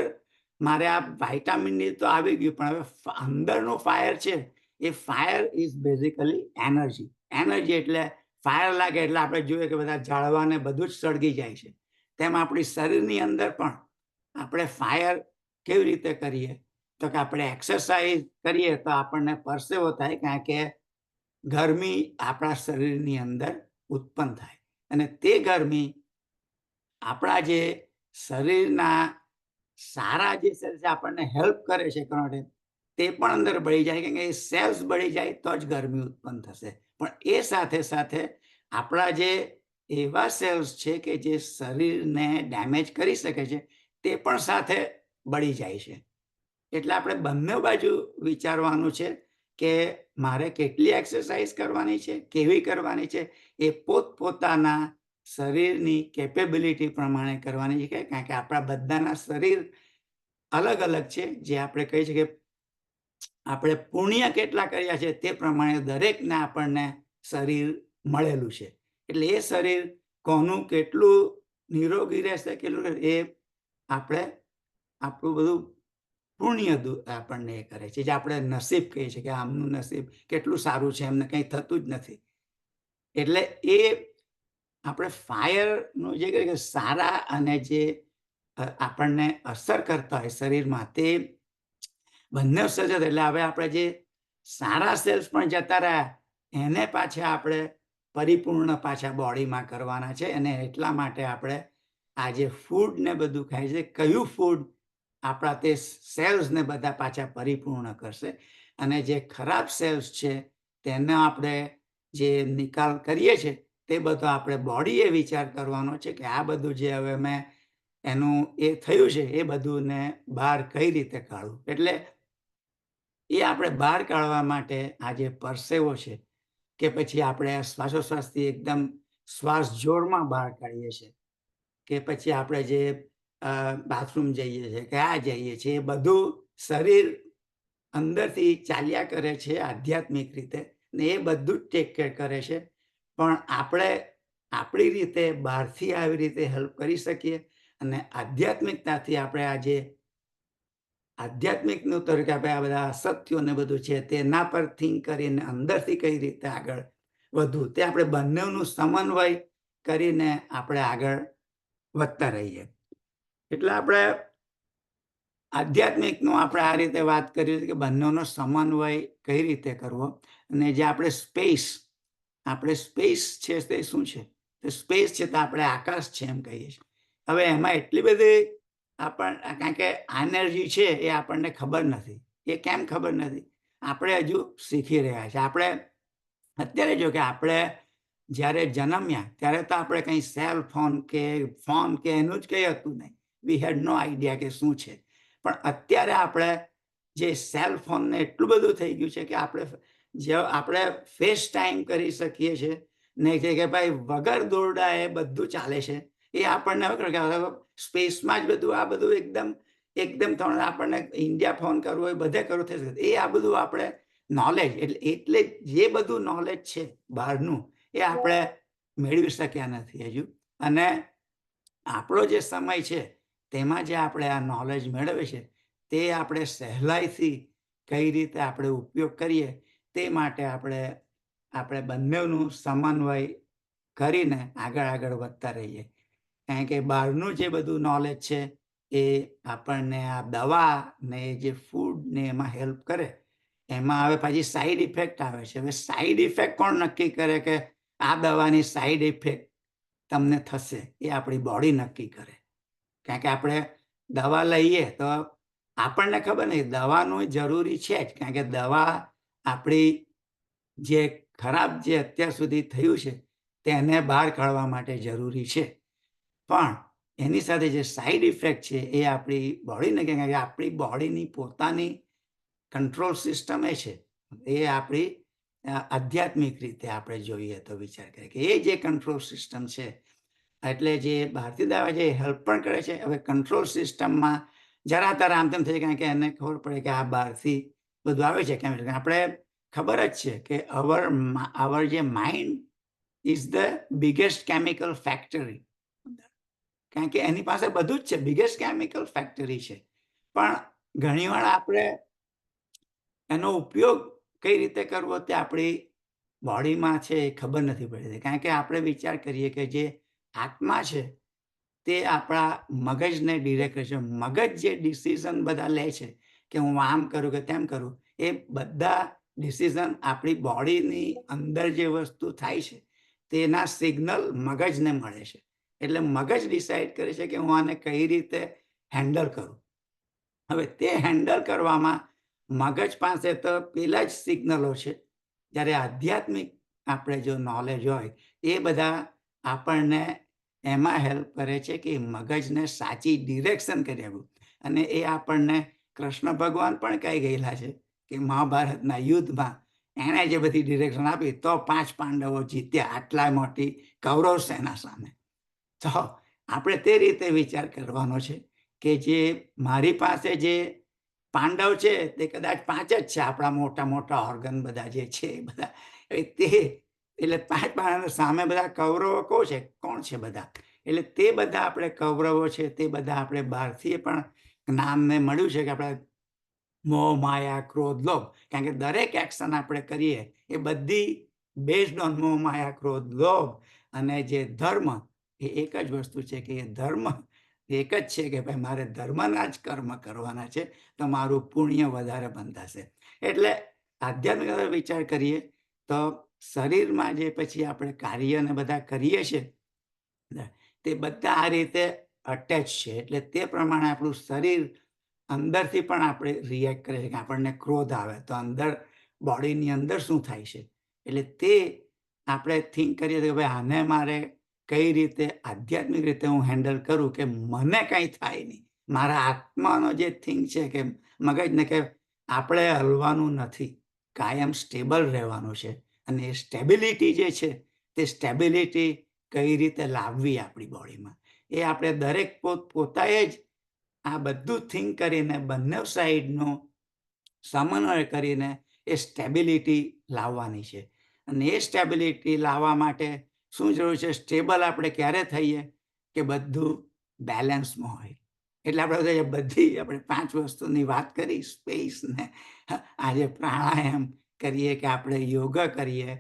મારે આ વાઇટામિન ડી તો આવી ગયું, પણ હવે અંદરનું ફાયર છે, એ fire is basically energy. Energy એટલે ફાયર લાગે એટલે આપણે જોઈએ કે બધા ઝાડવાને બધું જ સળગી જાય છે. તેમ આપણી શરીરની અંદર પણ આપણે ફાયર કેવી રીતે કરીએ, તો કે આપણે એક્સરસાઇઝ કરીએ તો આપણને પરસેવો થાય, કારણ કે ગરમી આપણા શરીરની અંદર ઉત્પન્ન થાય, અને તે ગરમી આપણા જે શરીરના સારા જે સેલ્સ આપણને હેલ્પ કરે છે કરવા માટે, તે પણ અંદર બળી જાય, કારણ કે એ સેલ્સ બળી જાય તો જ ગરમી ઉત્પન્ન થશે. પણ એ સાથે સાથે આપણા જે એવા સેલ્સ છે કે જે શરીરને ડેમેજ કરી શકે છે, તે પણ સાથે બળી જાય છે. એટલે આપણે બંને બાજુ વિચારવાનું છે કે મારે કેટલી એક્સરસાઇઝ કરવાની છે, કેવી કરવાની છે, એ પોતપોતાના શરીરની કેપેબિલિટી પ્રમાણે કરવાની છે, કારણ કે આપણા બધાના શરીર અલગ અલગ છે. જે આપણે કહી શકીએ આપણે પુણ્ય કેટલા કર્યા છે તે પ્રમાણે દરેકને આપણને શરીર મળેલું છે. એટલે એ શરીર કોનું કેટલું નિરોગી રહેશે, કેટલું એ આપણે આપણું બધું પુણ્ય આપણને એ કરે છે, જે આપણે નસીબ કહીએ છીએ કે આમનું નસીબ કેટલું સારું છે, એમને કંઈ થતું જ નથી. એટલે એ આપણે ફાયરનું જે કહે સારા અને જે આપણને અસર કરતા હોય શરીરમાં, તે બંને સજ્જ. એટલે હવે આપણે જે સારા સેલ્સ પણ જતા રહ્યા, એને પાછા આપણે પરિપૂર્ણ પાછા બોડીમાં કરવાના છે. અને એટલા માટે આપણે આ જે ફૂડ ને બધું ખાય છે, કયું ફૂડ આપણા તે સેલ્સને બધા પાછા પરિપૂર્ણ કરશે, અને જે ખરાબ સેલ્સ છે તેનો આપણે જે નિકાલ કરીએ છીએ, તે બધો આપણે બોડીએ વિચાર કરવાનો છે કે આ બધું જે હવે મેં એનું એ થયું છે, એ બધું ને બહાર કઈ રીતે કાઢવું. એટલે એ આપણે બહાર કાઢવા માટે આ જે પરસેવો છે, કે પછી આપણે શ્વાસોશ્વાસથી એકદમ શ્વાસ જોરમાં બહાર કાઢીએ છીએ, કે પછી આપણે જે બાથરૂમ જઈએ છીએ કે આ જઈએ છીએ, એ બધું શરીર અંદરથી ચાલ્યા કરે છે આધ્યાત્મિક રીતે, ને એ બધું જ ટેક કેર કરે છે. પણ આપણે આપણી રીતે બહારથી આવી રીતે હેલ્પ કરી શકીએ, અને આધ્યાત્મિકતાથી આપણે આ જે આધ્યાત્મિકનું તરીકે આપણે આ બધા અસત્યોને બધું છે તેના પર થિંક કરીને અંદરથી કઈ રીતે આગળ વધવું, તે આપણે બંનેનું સમન્વય કરીને આપણે આગળ વધતા રહીએ. એટલે આપણે આધ્યાત્મિકનું આપણે આ રીતે વાત કરી કે બંનેનો સમન્વય કઈ રીતે કરવો. અને જે આપણે સ્પેસ છે તે શું છે? તો સ્પેસ છે તો આપણે આકાશ છે એમ કહીએ છીએ. હવે એમાં એટલી બધી કારણ કે એનર્જી છે એ આપણને ખબર નથી. એ કેમ ખબર નથી? આપણે હજુ શીખી રહ્યા છીએ. આપણે અત્યારે જો કે આપણે જ્યારે જન્મ્યા ત્યારે તો આપણે કંઈ સેલ ફોન કે એનું જ કંઈ હતું નહીં. વી હેડ નો આઈડિયા કે શું છે. પણ અત્યારે આપણે જે સેલ ફોનને એટલું બધું થઈ ગયું છે કે આપણે ફેસ ટાઈમ કરી શકીએ છીએ, ને કે ભાઈ વગર દોરડા એ બધું ચાલે છે. એ આપણને સ્પેસમાં જ બધું આ બધું એકદમ આપણને ઇન્ડિયા ફોન કરવો હોય, બધે કરવું થઈ શકે. એ આ બધું આપણે નોલેજ એટલે જે બધું નોલેજ છે બહારનું, એ આપણે મેળવી શક્યા નથી હજુ. અને આપણો જે સમય છે તેમાં જે આપણે આ નોલેજ મેળવે છે, તે આપણે સહેલાઈથી કઈ રીતે આપણે ઉપયોગ કરીએ, તે માટે આપણે બંનેનું સમન્વય કરીને આગળ વધતા રહીએ. કારણ કે બહારનું જે બધું નોલેજ છે એ આપણને આ દવા ને જે ફૂડ ને એમાં હેલ્પ કરે, એમાં હવે પાછી સાઈડ ઇફેક્ટ આવે છે. હવે સાઈડ ઇફેક્ટ કોણ નક્કી કરે કે આ દવાની સાઈડ ઇફેક્ટ તમને થશે? એ આપણી બોડી નક્કી કરે. કારણ કે આપણે દવા લઈએ તો આપણને ખબર નહીં, દવાનું જરૂરી છે જ. કારણ કે દવા આપણી જે ખરાબ જે અત્યાર સુધી થયું છે તેને બહાર કાઢવા માટે જરૂરી છે. પણ એની સાથે જે સાઈડ ઇફેક્ટ છે એ આપણી બોડીને, કે આપણી બોડીની પોતાની કંટ્રોલ સિસ્ટમ એ છે, એ આપણી આધ્યાત્મિક રીતે આપણે જોઈએ તો વિચાર કરીએ કે એ જે કંટ્રોલ સિસ્ટમ છે, એટલે જે ભારતીય દવા જે હેલ્પ પણ કરે છે. હવે કંટ્રોલ સિસ્ટમમાં જરા તારા આમ તેમ થઈ, કારણ કે એને ખબર પડે કે આ બહારથી બધું આવે છે કેમ. આપણે ખબર જ છે કે અવર જે mind is the biggest chemical factory, કારણ કે એની પાસે બધું જ છે, બિગેસ્ટ કેમિકલ ફેક્ટરી છે. પણ ઘણીવાર આપણે એનો ઉપયોગ કઈ રીતે કરવો તે આપણી બોડીમાં છે એ ખબર નથી પડતી, કારણ કે આપણે વિચાર કરીએ કે જે આત્મા છે તે આપણા મગજને ડિરેક્ટ કરે છે. મગજ જે ડિસિઝન બધા લે છે કે હું આમ કરું કે તેમ કરું, એ બધા ડિસિઝન આપણી બોડીની અંદર જે વસ્તુ થાય છે તેના સિગ્નલ મગજને મળે છે. એટલે મગજ ડિસાઈડ કરે છે કે હું આને કઈ રીતે હેન્ડલ કરું. હવે તે હેન્ડલ કરવામાં મગજ પાસે તો પેલા જ સિગ્નલો છે, જ્યારે આધ્યાત્મિક આપણે જો નોલેજ હોય એ બધા આપણને એમાં હેલ્પ કરે છે કે મગજને સાચી ડિરેક્શન કરી આપવું. અને એ આપણને કૃષ્ણ ભગવાન પણ કહી ગયેલા છે કે મહાભારતના યુદ્ધમાં એણે જે બધી ડિરેક્શન આપી તો 5 પાંડવો જીત્યા આટલા મોટી કૌરવ સેના સામે. તો આપણે તે રીતે વિચાર કરવાનો છે કે જે મારી પાસે જે પાંડવ છે તે કદાચ 5 જ છે, આપણા મોટા મોટા ઓર્ગન બધા જે છે બધા, તે એટલે 5 પાંડવ સામે બધા કૌરવો કોણ છે બધા. એટલે તે બધા આપણે કૌરવો છે તે બધા આપણે બહારથી પણ જ્ઞાનને મળ્યું છે કે આપણે મોહ માયા ક્રોધ લોભ, કારણ કે દરેક એક્શન આપણે કરીએ એ બધી બેઝડ ઓન મોહ માયા ક્રોધ લોભ. અને જે ધર્મ એ એક જ વસ્તુ છે કે એ ધર્મ એક જ છે કે ભાઈ મારે ધર્મના જ કર્મ કરવાના છે તો મારું પુણ્ય વધારે બંધાશે. એટલે આધ્યાત્મિક વિચાર કરીએ તો શરીરમાં જે પછી આપણે કાર્યને બધા કરીએ છીએ તે બધા આ રીતે અટેચ છે. એટલે તે પ્રમાણે આપણું શરીર અંદરથી પણ આપણે રિએક્ટ કરે છે કે આપણને ક્રોધ આવે તો અંદર બોડીની અંદર શું થાય છે. એટલે તે આપણે થિંક કરીએ કે ભાઈ આને મારે કઈ રીતે આધ્યાત્મિક રીતે હું હેન્ડલ કરું કે મને કંઈ થાય નહીં. મારા આત્માનો જે થિંક છે કે મગજને કે આપણે હલવાનું નથી, કાયમ સ્ટેબલ રહેવાનું છે. અને એ સ્ટેબિલિટી જે છે તે સ્ટેબિલિટી કઈ રીતે લાવવી આપણી બોડીમાં, એ આપણે દરેક પોતાએ જ આ બધું થિંક કરીને બંને સાઈડનો સમન્વય કરીને એ સ્ટેબિલિટી લાવવાની છે. અને એ સ્ટેબિલિટી લાવવા માટે શું જરૂર છે? સ્ટેબલ આપણે ક્યારે થઈએ કે બધું બેલેન્સમાં હોય. એટલે આપણે બધી આપણે 5 વસ્તુની વાત કરી, સ્પેસ ને આજે પ્રાણાયામ કરીએ કે આપણે યોગા કરીએ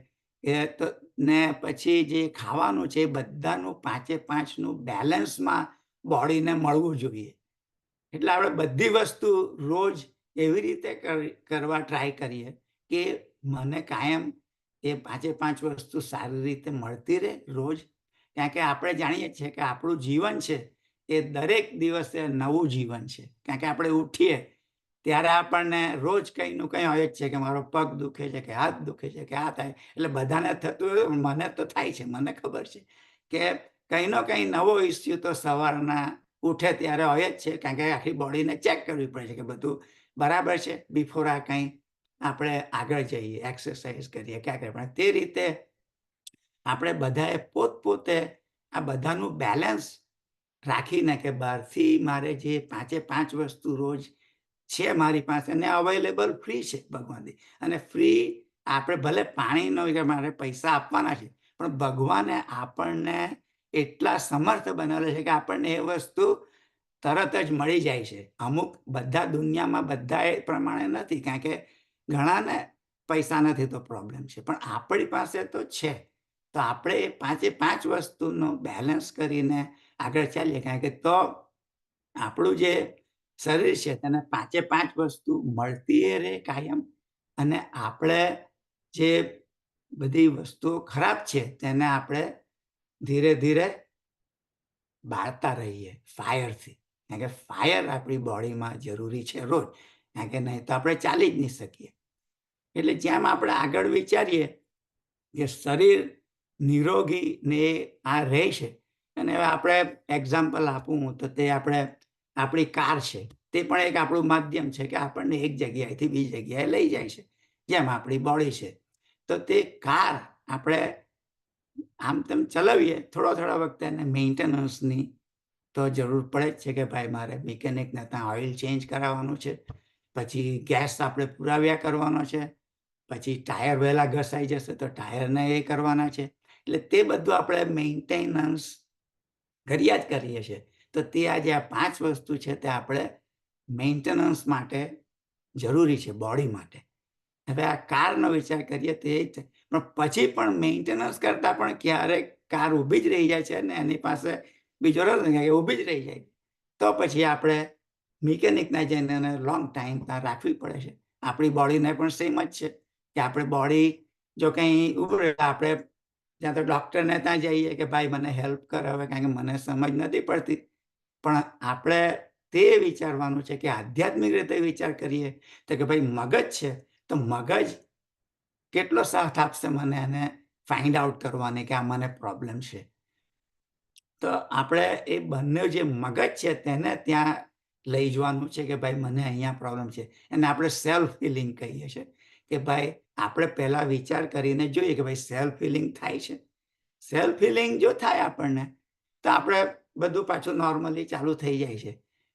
એ તો, ને પછી જે ખાવાનું છે એ બધાનું 5-5નું બેલેન્સમાં બોડીને મળવું જોઈએ. એટલે આપણે બધી વસ્તુ રોજ એવી રીતે કરવા ટ્રાય કરીએ કે મને કાયમ એ 5-5 વસ્તુ સારી રીતે મળતી રહે રોજ. કારણ કે આપણે જાણીએ છીએ કે આપણું જીવન છે એ દરેક દિવસે નવું જીવન છે. કારણ કે આપણે ઉઠીએ ત્યારે આપણને રોજ કંઈનું કંઈ હોય જ છે કે મારો પગ દુખે છે કે હાથ દુખે છે કે આ થાય. એટલે બધાને થતું, મને તો થાય છે, મને ખબર છે કે કંઈનો કંઈ નવો ઇસ્યુ તો સવારના ઉઠે ત્યારે હોય જ છે. કારણ કે આખી બોડીને ચેક કરવી પડે છે કે બધું બરાબર છે બિફોર આ કંઈ આપણે આગળ જઈએ, એક્સરસાઇઝ કરીએ ક્યાં કરીએ. પણ તે રીતે આપણે બધાએ પોતપોતે આ બધાનું બેલેન્સ રાખીને કે બહારથી મારે જે 5-5 વસ્તુ રોજ છે મારી પાસે ને અવેલેબલ ફ્રી છે ભગવાનથી. અને ફ્રી આપણે ભલે પાણીનો કે મારે પૈસા આપવાના છે, પણ ભગવાને આપણને એટલા સમર્થ બનાવેલા છે કે આપણને એ વસ્તુ તરત જ મળી જાય છે. અમુક બધા દુનિયામાં બધા એ પ્રમાણે નથી, કારણ કે ઘણાને પૈસા નથી તો પ્રોબ્લેમ છે, પણ આપણી પાસે તો છે. તો આપણે એ 5-5 વસ્તુનો બેલેન્સ કરીને આગળ ચાલીએ, કારણ કે તો આપણું જે શરીર છે તેને 5-5 વસ્તુ મળતી રહે કાયમ. અને આપણે જે બધી વસ્તુઓ ખરાબ છે તેને આપણે ધીરે ધીરે બાળતા રહીએ ફાયરથી. કારણ કે ફાયર આપણી બોડીમાં જરૂરી છે રોજ, કારણ કે નહીં તો આપણે ચાલી જ નહીં શકીએ. એટલે જેમ આપણે આગળ વિચારીએ કે શરીર નિરોગી ને આ રહે છે. અને હવે આપણે એક્ઝામ્પલ આપું તો તે આપણી કાર છે, તે પણ એક આપણું માધ્યમ છે કે આપણને એક જગ્યાએથી બીજી જગ્યાએ લઈ જાય છે, જેમ આપણી બોડી છે. તો તે કાર આપણે આમ તેમ ચલાવીએ, થોડા વખતે એને મેન્ટેનન્સની તો જરૂર પડે જ છે કે ભાઈ મારે મિકેનિકને ત્યાં ઓઇલ ચેન્જ કરાવવાનું છે, પછી ગેસ આપણે પુરાવ્યા કરવાનો છે, પછી ટાયર વહેલા ઘસાઈ જશે તો ટાયરને એ કરવાના છે. એટલે તે બધું આપણે મેન્ટેનન્સ કર્યા જ કરીએ છીએ. તો તે આજે આ 5 વસ્તુ છે તે આપણે મેન્ટેનન્સ માટે જરૂરી છે બોડી માટે. હવે આ કારનો વિચાર કરીએ તો એ જ છે, પણ પછી પણ મેન્ટેનન્સ કરતા પણ ક્યારેક કાર ઊભી જ રહી જાય છે ને એની પાસે બીજો રસ્તો નથી, ઊભી જ રહી જાય, તો પછી આપણે મિકેનિકના જઈને એને લોંગ ટાઈમ ત્યાં રાખવી પડે છે. આપણી બોડીને પણ સેમ જ છે કે આપણે બોડી જો કંઈ ઊભું રહે આપણે ત્યાં તો ડૉક્ટરને ત્યાં જઈએ કે ભાઈ મને હેલ્પ કર હવે, કારણ કે મને સમજ નથી પડતી. પણ આપણે તે વિચારવાનું છે કે આધ્યાત્મિક રીતે વિચાર કરીએ તો કે ભાઈ મગજ છે, તો મગજ કેટલો સાથ આપશે મને એને ફાઇન્ડ આઉટ કરવાની કે આ મને પ્રોબ્લેમ છે. તો આપણે એ બંને જે મગજ છે તેને ત્યાં લઈ જવાનું છે કે ભાઈ મને અહીંયા પ્રોબ્લેમ છે. અને આપણે સેલ્ફ હિલિંગ કહીએ છીએ કે ભાઈ આપણે પહેલા વિચાર કરીને જોઈએ કે ભાઈ સેલ્ફ હિલિંગ થાય છે. સેલ્ફ હિલિંગ જો થાય આપણને તો આપણે બધું પાછું નોર્મલી ચાલુ થઈ જાય છે.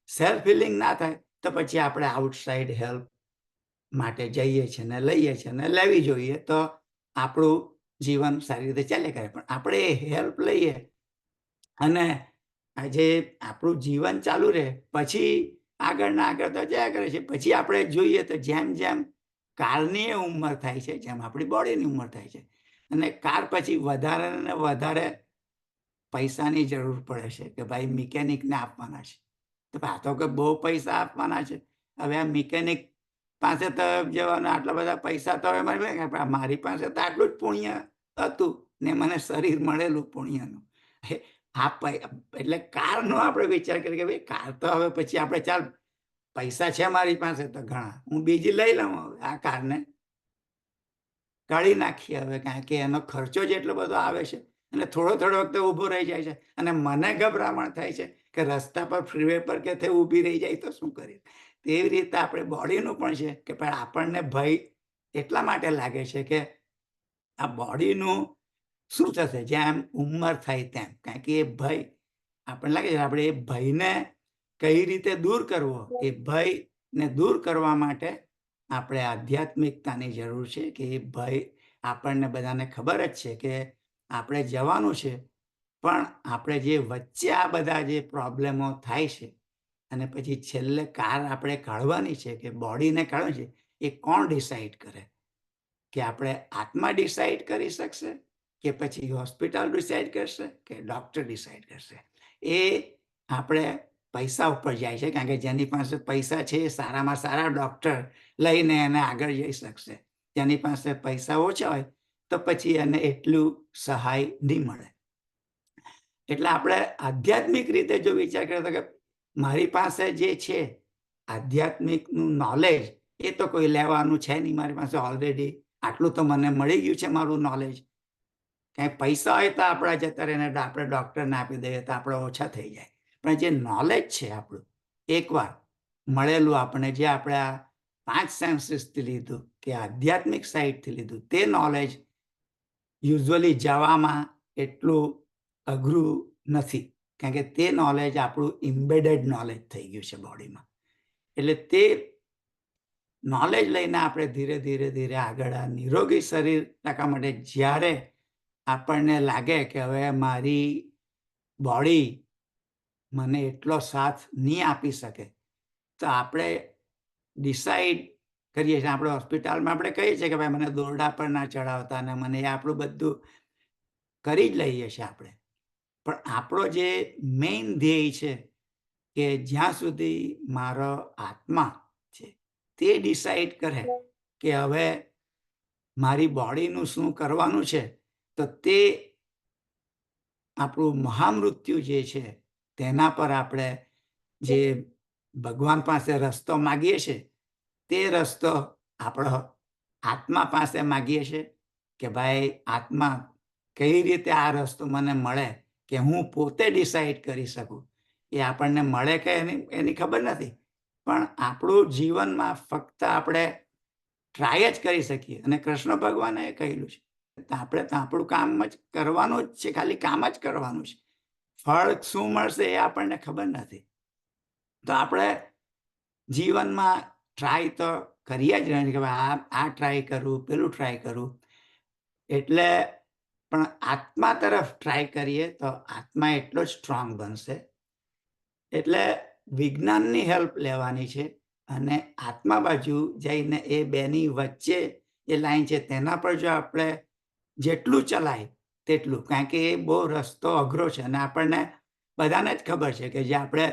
સેલ્ફ હિલિંગ ના થાય તો પછી આપણે આઉટસાઇડ હેલ્પ માટે જઈએ છીએ ને લઈએ છીએ ને લેવી જોઈએ, તો આપણું જીવન સારી રીતે ચાલે કરે. પણ આપણે હેલ્પ લઈએ અને આજે આપણું જીવન ચાલુ રહે, પછી આગળ તો જયા કરે છે. પછી આપણે જોઈએ તો જેમ જેમ કારની ઉંમર થાય છે, જેમ આપણી બોડીની ઉંમર થાય છે, અને કાર પછી વધારે ને વધારે પૈસાની જરૂર પડે છે કે ભાઈ મિકેનિકને આપવાના છે. તો આ તો કે બહુ પૈસા આપવાના છે. હવે આ મિકેનિક પાસે તો જવાના આટલા બધા પૈસા તો હવે મારી પાસે તો આટલું જ પુણ્ય હતું ને મને શરીર મળેલું પુણ્યનું. એટલે કારનો આપણે વિચાર કરીએ કે ભાઈ કાર તો હવે પછી આપણે ચાલ પૈસા છે મારી પાસે તો ઘણા, હું બીજી લઈ લઉં, હવે આ કારને કાઢી નાખીએ હવે, કારણ કે એનો ખર્ચો જ એટલો બધો આવે છે અને થોડો વખતે ઊભો રહી જાય છે. અને મને ગભરામણ થાય છે કે રસ્તા પર ફ્રીવે પર કે તે ઊભી રહી જાય તો શું કરીએ. તેવી રીતે આપણે બોડીનું પણ છે કે પણ આપણને ભય એટલા માટે લાગે છે કે આ બોડીનું શું થશે જેમ ઉંમર થાય તેમ, કારણ કે એ ભય આપણને લાગે છે આપણે એ ભયને કઈ રીતે દૂર કરવો, એ ભયને દૂર કરવા માટે આપણે આધ્યાત્મિકતાની જરૂર છે કે એ ભય આપણને બધાને ખબર જ છે કે આપણે જવાનું છે, પણ આપણે જે વચ્ચે આ બધા જે પ્રોબ્લેમો થાય છે અને પછી છેલ્લે કાર આપણે કાઢવાની છે કે બોડીને કાઢવાની છે, એ કોણ ડિસાઈડ કરે? કે આપણે આત્મા ડિસાઈડ કરી શકશે કે પછી હોસ્પિટલ ડિસાઈડ કરશે કે ડૉક્ટર ડિસાઈડ કરશે? એ આપણે પૈસા ઉપર જાય છે, કારણ કે જેની પાસે પૈસા છે એ સારામાં સારા ડૉક્ટર લઈને એને આગળ જઈ શકશે. જેની પાસે પૈસા ઓછા હોય તો પછી એને એટલું સહાય નહીં મળે. એટલે આપણે આધ્યાત્મિક રીતે જો વિચાર કરીએ તો કે મારી પાસે જે છે આધ્યાત્મિકનું નોલેજ, એ તો કોઈ લેવાનું છે નહીં, મારી પાસે ઓલરેડી આટલું તો મને મળી ગયું છે મારું નોલેજ. કાંઈ પૈસા હોય તો આપણા જતા રહીને આપણે ડૉક્ટરને આપી દઈએ તો આપણે ઓછા થઈ જાય. પણ જે નોલેજ છે આપણું એકવાર મળેલું, આપણે જે આપણે આ 5 સેન્સીસથી લીધું કે આધ્યાત્મિક સાઈડથી લીધું, તે નોલેજ યુઝ્યુઅલી જવામાં એટલું અઘરું નથી, કારણ કે તે નોલેજ આપણું ઇમ્બેડેડ નોલેજ થઈ ગયું છે બોડીમાં. એટલે તે નોલેજ લઈને આપણે ધીરે આગળ આ નિરોગી શરીર રાખવા માટે જ્યારે આપણને લાગે કે હવે મારી બોડી મને એટલો સાથ નહીં આપી શકે, તો આપણે ડિસાઈડ કરીએ છીએ. આપણે હોસ્પિટલમાં આપણે કહીએ છીએ કે ભાઈ મને દોરડા પર ના ચડાવતા, અને મને આપણું બધું કરી જ લઈએ છીએ આપણે. પણ આપણો જે મેઇન ધ્યેય છે કે જ્યાં સુધી મારો આત્મા છે તે ડિસાઈડ કરે કે હવે મારી બોડીનું શું કરવાનું છે, તો તે આપણું મહામૃત્યુ જે છે તેના પર આપણે જે ભગવાન પાસે રસ્તો માગીએ છીએ, તે રસ્તો આપણો આત્મા પાસે માગીએ છીએ કે ભાઈ આત્મા કઈ રીતે આ રસ્તો મને મળે કે હું પોતે ડિસાઈડ કરી શકું, એ આપણને મળે કે એની ખબર નથી. પણ આપણું જીવનમાં ફક્ત આપણે ટ્રાય જ કરી શકીએ. અને કૃષ્ણ ભગવાને એ કહેલું છે, આપણે તો આપણું કામ જ કરવાનું જ છે, ખાલી કામ જ કરવાનું છે. ફળ શું મળશે એ આપણને ખબર નથી. તો આપણે જીવનમાં ટ્રાય તો કરીએ જ નહીં કે આ ટ્રાય કરું, પેલું ટ્રાય કરું. એટલે પણ આત્મા તરફ ટ્રાય કરીએ તો આત્મા એટલો જ સ્ટ્રોંગ બનશે. એટલે વિજ્ઞાનની હેલ્પ લેવાની છે અને આત્મા બાજુ જઈને એ બેની વચ્ચે એ લાઈન છે તેના પર જો આપણે જેટલું ચલાય તેટલું, કારણ કે એ બહુ રસ્તો અઘરો છે અને આપણને બધાને જ ખબર છે કે જે આપણે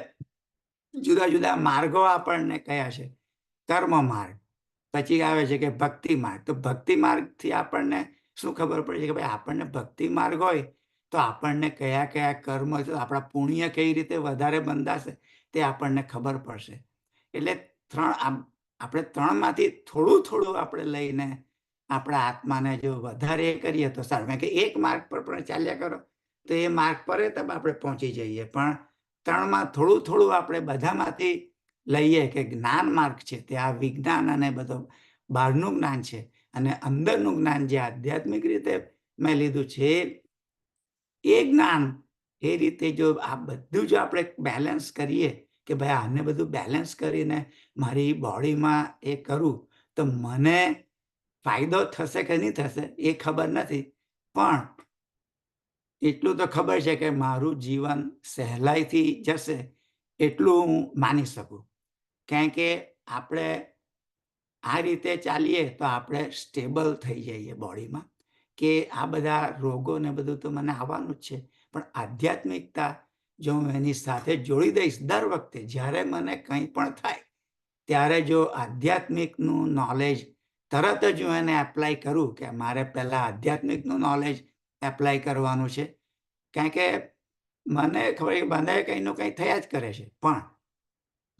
જુદા જુદા માર્ગો આપણને કયા છે. કર્મ માર્ગ, પછી આવે છે કે ભક્તિ માર્ગ. તો ભક્તિ માર્ગથી આપણને શું ખબર પડે છે કે ભાઈ આપણને ભક્તિ માર્ગ હોય તો આપણને કયા કયા કર્મ, આપણા પુણ્ય કઈ રીતે વધારે બંધાશે તે આપણને ખબર પડશે. એટલે આપણે ત્રણમાંથી થોડું થોડું આપણે લઈને આપણા આત્માને જો વધારે કરીએ તો સારું. કારણ કે એક માર્ગ પર પણ ચાલ્યા કરો તો એ માર્ગ પર તબ આપણે પહોંચી જઈએ. પણ ત્રણમાં થોડું થોડું આપણે બધામાંથી લઈએ કે જ્ઞાન માર્ગ છે તે આ વિજ્ઞાન અને બધું બહારનું જ્ઞાન છે, અને અંદરનું જ્ઞાન જે આધ્યાત્મિક રીતે મેં લીધું છે એ જ્ઞાન. એ રીતે જો આ બધું જો આપણે બેલેન્સ કરીએ કે ભાઈ આને બધું બેલેન્સ કરીને મારી બોડીમાં એ કરું તો મને ફાયદો થશે કે નહીં થશે એ ખબર નથી, પણ એટલું તો ખબર છે કે મારું જીવન સહેલાઈથી જશે એટલું હું માની શકું. કારણ કે આપણે આ રીતે ચાલીએ તો આપણે સ્ટેબલ થઈ જઈએ બોડીમાં, કે આ બધા રોગો ને બધું તો મને આવવાનું જ છે, પણ આધ્યાત્મિકતા જો હું એની સાથે જોડી દઈશ દર વખતે જ્યારે મને કંઈ પણ થાય ત્યારે જો આધ્યાત્મિકનું નોલેજ તરત જ હું એને એપ્લાય કરું કે મારે પહેલાં આધ્યાત્મિકનું નોલેજ એપ્લાય કરવાનું છે. કારણ કે મને ખબર કે બધા કંઈનું કંઈ થયા જ કરે છે, પણ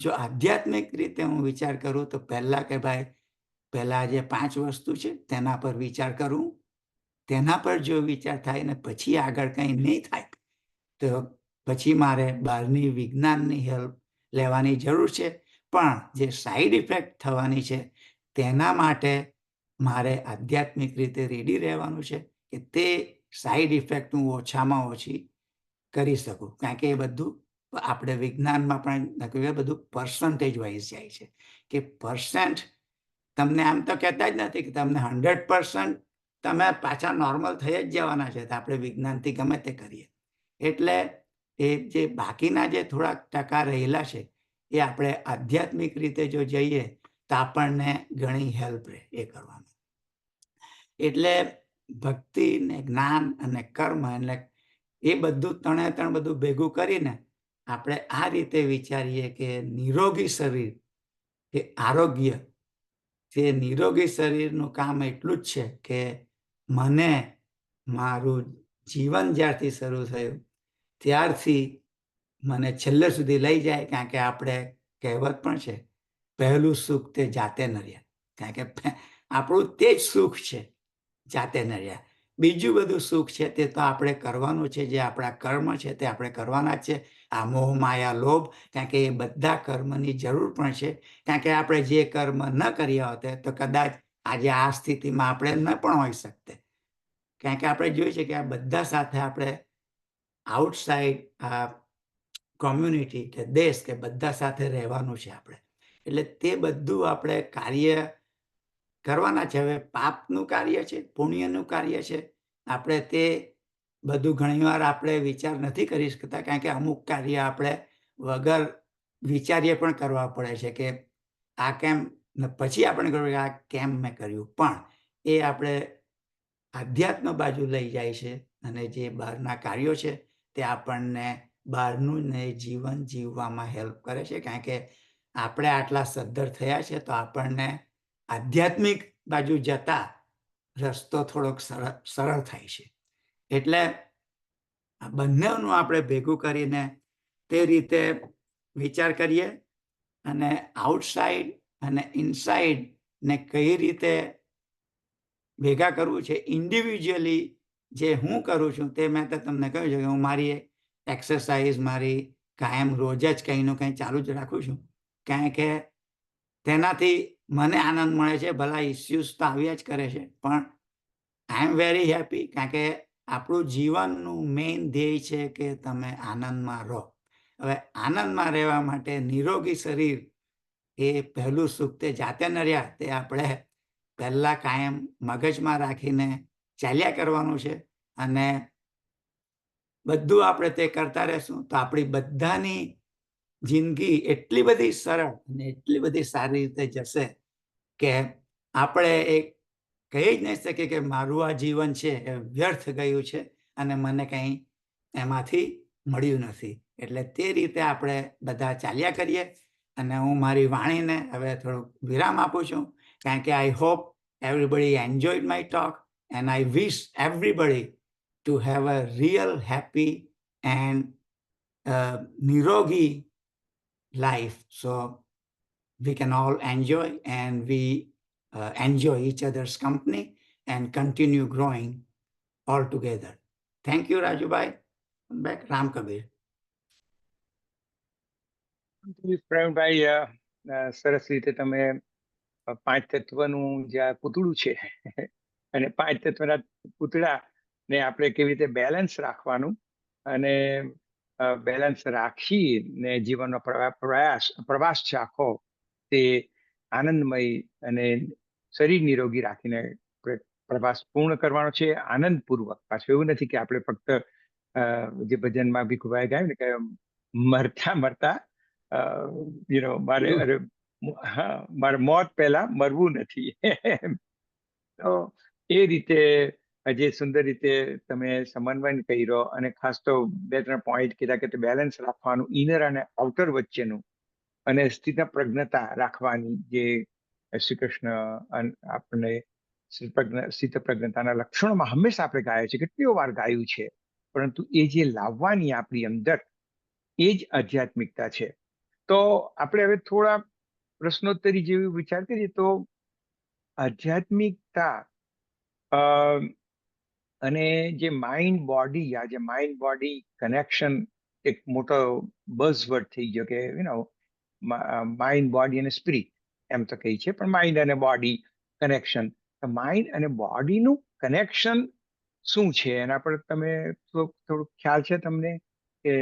જો આધ્યાત્મિક રીતે હું વિચાર કરું તો પહેલાં કે ભાઈ પહેલાં જે 5 વસ્તુ છે તેના પર વિચાર કરું, તેના પર જો વિચાર થાય ને પછી આગળ કંઈ નહીં થાય તો પછી મારે બહારની વિજ્ઞાનની હેલ્પ લેવાની જરૂર છે. પણ જે સાઈડ ઇફેક્ટ થવાની છે તેના માટે મારે આધ્યાત્મિક રીતે રેડી રહેવાનું છે કે તે સાઈડ ઇફેક્ટ હું ઓછામાં ઓછી કરી શકું. કારણ કે એ બધું આપણે વિજ્ઞાનમાં પણ બધું પર્સન્ટેજ વાઇઝ જાય છે કે પર્સન્ટ તમને આમ તો કહેતા જ નથી કે તમને 100% તમે પાછા નોર્મલ થઈ જ જવાના છે. આપણે વિજ્ઞાનથી ગમે તે કરીએ એટલે એ જે બાકીના જે થોડાક ટકા રહેલા છે એ આપણે આધ્યાત્મિક રીતે જો જઈએ તો આપણને ઘણી હેલ્પ રહે એ કરવાનું. એટલે ભક્તિ ને જ્ઞાન અને કર્મ એટલે એ બધું ત્રણ બધું ભેગું કરીને આપણે આ રીતે વિચારીએ કે નિરોગી શરીર કે આરોગ્ય, તે નિરોગી શરીરનું કામ એટલું જ છે કે મને મારું જીવન જ્યારથી શરૂ થયું ત્યારથી મને છેલ્લે સુધી લઈ જાય. કારણ કે આપણે કહેવત પણ છે, પહેલું સુખ તે જાતે નર્યા. કારણ કે આપણું તે જ સુખ છે, જાતે નર્યા. બીજું બધું સુખ છે તે તો આપણે કરવાનું છે, જે આપણા કર્મ છે તે આપણે કરવાના જ છે. આ મોહ માયા લોભ, કારણ કે એ બધા કર્મની જરૂર પણ છે. કારણ કે આપણે જે કર્મ ન કર્યા હોતે તો કદાચ આજે આ સ્થિતિમાં આપણે ન પણ હોઈ શકતે. કારણ કે આપણે જોઈએ છે કે આ બધા સાથે આપણે આઉટસાઇડ કોમ્યુનિટી કે દેશ કે બધા સાથે રહેવાનું છે આપણે. એટલે તે બધું આપણે કાર્ય કરવાના છે. હવે પાપનું કાર્ય છે, પુણ્યનું કાર્ય છે, આપણે તે બધું ઘણીવાર આપણે વિચાર નથી કરી શકતા. કારણ કે અમુક કાર્ય આપણે વગર વિચારીએ પણ કરવા પડે છે કે આ કેમ, પછી આપણે કહ્યું કે આ કેમ મેં કર્યું. પણ એ આપણે આધ્યાત્મ બાજુ લઈ જાય છે અને જે બહારના કાર્યો છે તે આપણને બહારનું ને જીવન જીવવામાં હેલ્પ કરે છે. કારણ કે આપણે આટલા સદ્ધર થયા છે તો આપણને આધ્યાત્મિક બાજુ જતા રસ્તો થોડોક સરળ થાય છે. એટલે આ બંનેનું આપણે ભેગું કરીને તે રીતે વિચાર કરીએ અને આઉટસાઇડ અને ઇનસાઇડ ને કઈ રીતે ભેગા કરવું છે. ઇન્ડિવિજ્યુઅલી જે હું કરું છું તે મેં તો તમને કહ્યું છે કે હું મારી એક્સરસાઇઝ મારી કાયમ રોજ જ કંઈનું કંઈ ચાલુ જ રાખું છું, કારણ કે તેનાથી મને આનંદ મળે છે. ભલા ઇસ્યુઝ તો આવ્યા જ કરે છે, પણ આઈ એમ વેરી હેપી, કારણ કે આપણું જીવનનું મેઇન ધ્યેય છે કે તમે આનંદમાં રહો. હવે આનંદમાં રહેવા માટે નિરોગી શરીર એ પહેલું સુખ તે જાતે ન રહ્યા, તે આપણે પહેલા કાયમ મગજમાં રાખીને ચાલ્યા કરવાનું છે. અને બધું આપણે તે કરતા રહેશું તો આપણી બધાની જિંદગી એટલી બધી સરળ અને એટલી બધી સારી રીતે જશે કે આપણે એક કહી જ નહીં શકીએ કે મારું આ જીવન છે એ વ્યર્થ ગયું છે અને મને કંઈ એમાંથી મળ્યું નથી. એટલે તે રીતે આપણે બધા ચાલ્યા કરીએ. અને હું મારી વાણીને હવે થોડુંક વિરામ આપું છું, કારણ કે I hope everybody enjoyed my talk, and I wish everybody to have a real happy and nirogi life, so we can all enjoy, and we enjoy each other's company and continue growing all together. Thank you, Rajubhai. Back, Ram Kabir. Pravinbhai, સરસ રીતે તમે 5 તત્વનું જે આ પૂતળું છે અને 5 તત્વના પૂતળાને આપણે કેવી રીતે બેલેન્સ રાખવાનું અને બેલેન્સ રાખીને જીવનનો પ્રવાસ છે આખો તે આનંદમય અને શરીર નિરોગી રાખીને પ્રવાસ પૂર્ણ કરવાનો છે આનંદપૂર્વક. પાછું એવું નથી કે આપણે ફક્ત જે ભજનમાં ભીખુભાઈ ગાયું ને કે મરતા મરતા મારે મોત પહેલા મરવું નથી. તો એ રીતે જે સુંદર રીતે તમે સમન્વય કર્યો અને ખાસ તો 2-3 પોઈન્ટ કીધા કે બેલેન્સ રાખવાનું ઇનર અને આઉટર વચ્ચેનું, અને સ્થિત પ્રજ્ઞતા રાખવાની, જે શ્રી કૃષ્ણ આપણને સ્થિત પ્રજ્ઞતાના લક્ષણોમાં હંમેશા આપણે ગાયા છે, કેટલીઓ વાર ગાયું છે, પરંતુ એ જે લાવવાની આપણી અંદર એ જ આધ્યાત્મિકતા છે. તો આપણે હવે થોડા પ્રશ્નોત્તરી જેવી વિચાર કરીએ તો આધ્યાત્મિકતા અને જે માઇન્ડ બોડી, આ જે માઇન્ડ બોડી કનેક્શન એક મોટો બઝવર્ડ થઈ ગયો કે માઇન્ડ બોડી અને સ્પિરિટ એમ તો કહી છે, પણ માઇન્ડ અને બોડી કનેક્શન, માઇન્ડ અને બોડીનું કનેક્શન શું છે એના પર તમે થોડુંક ખ્યાલ છે તમને કે?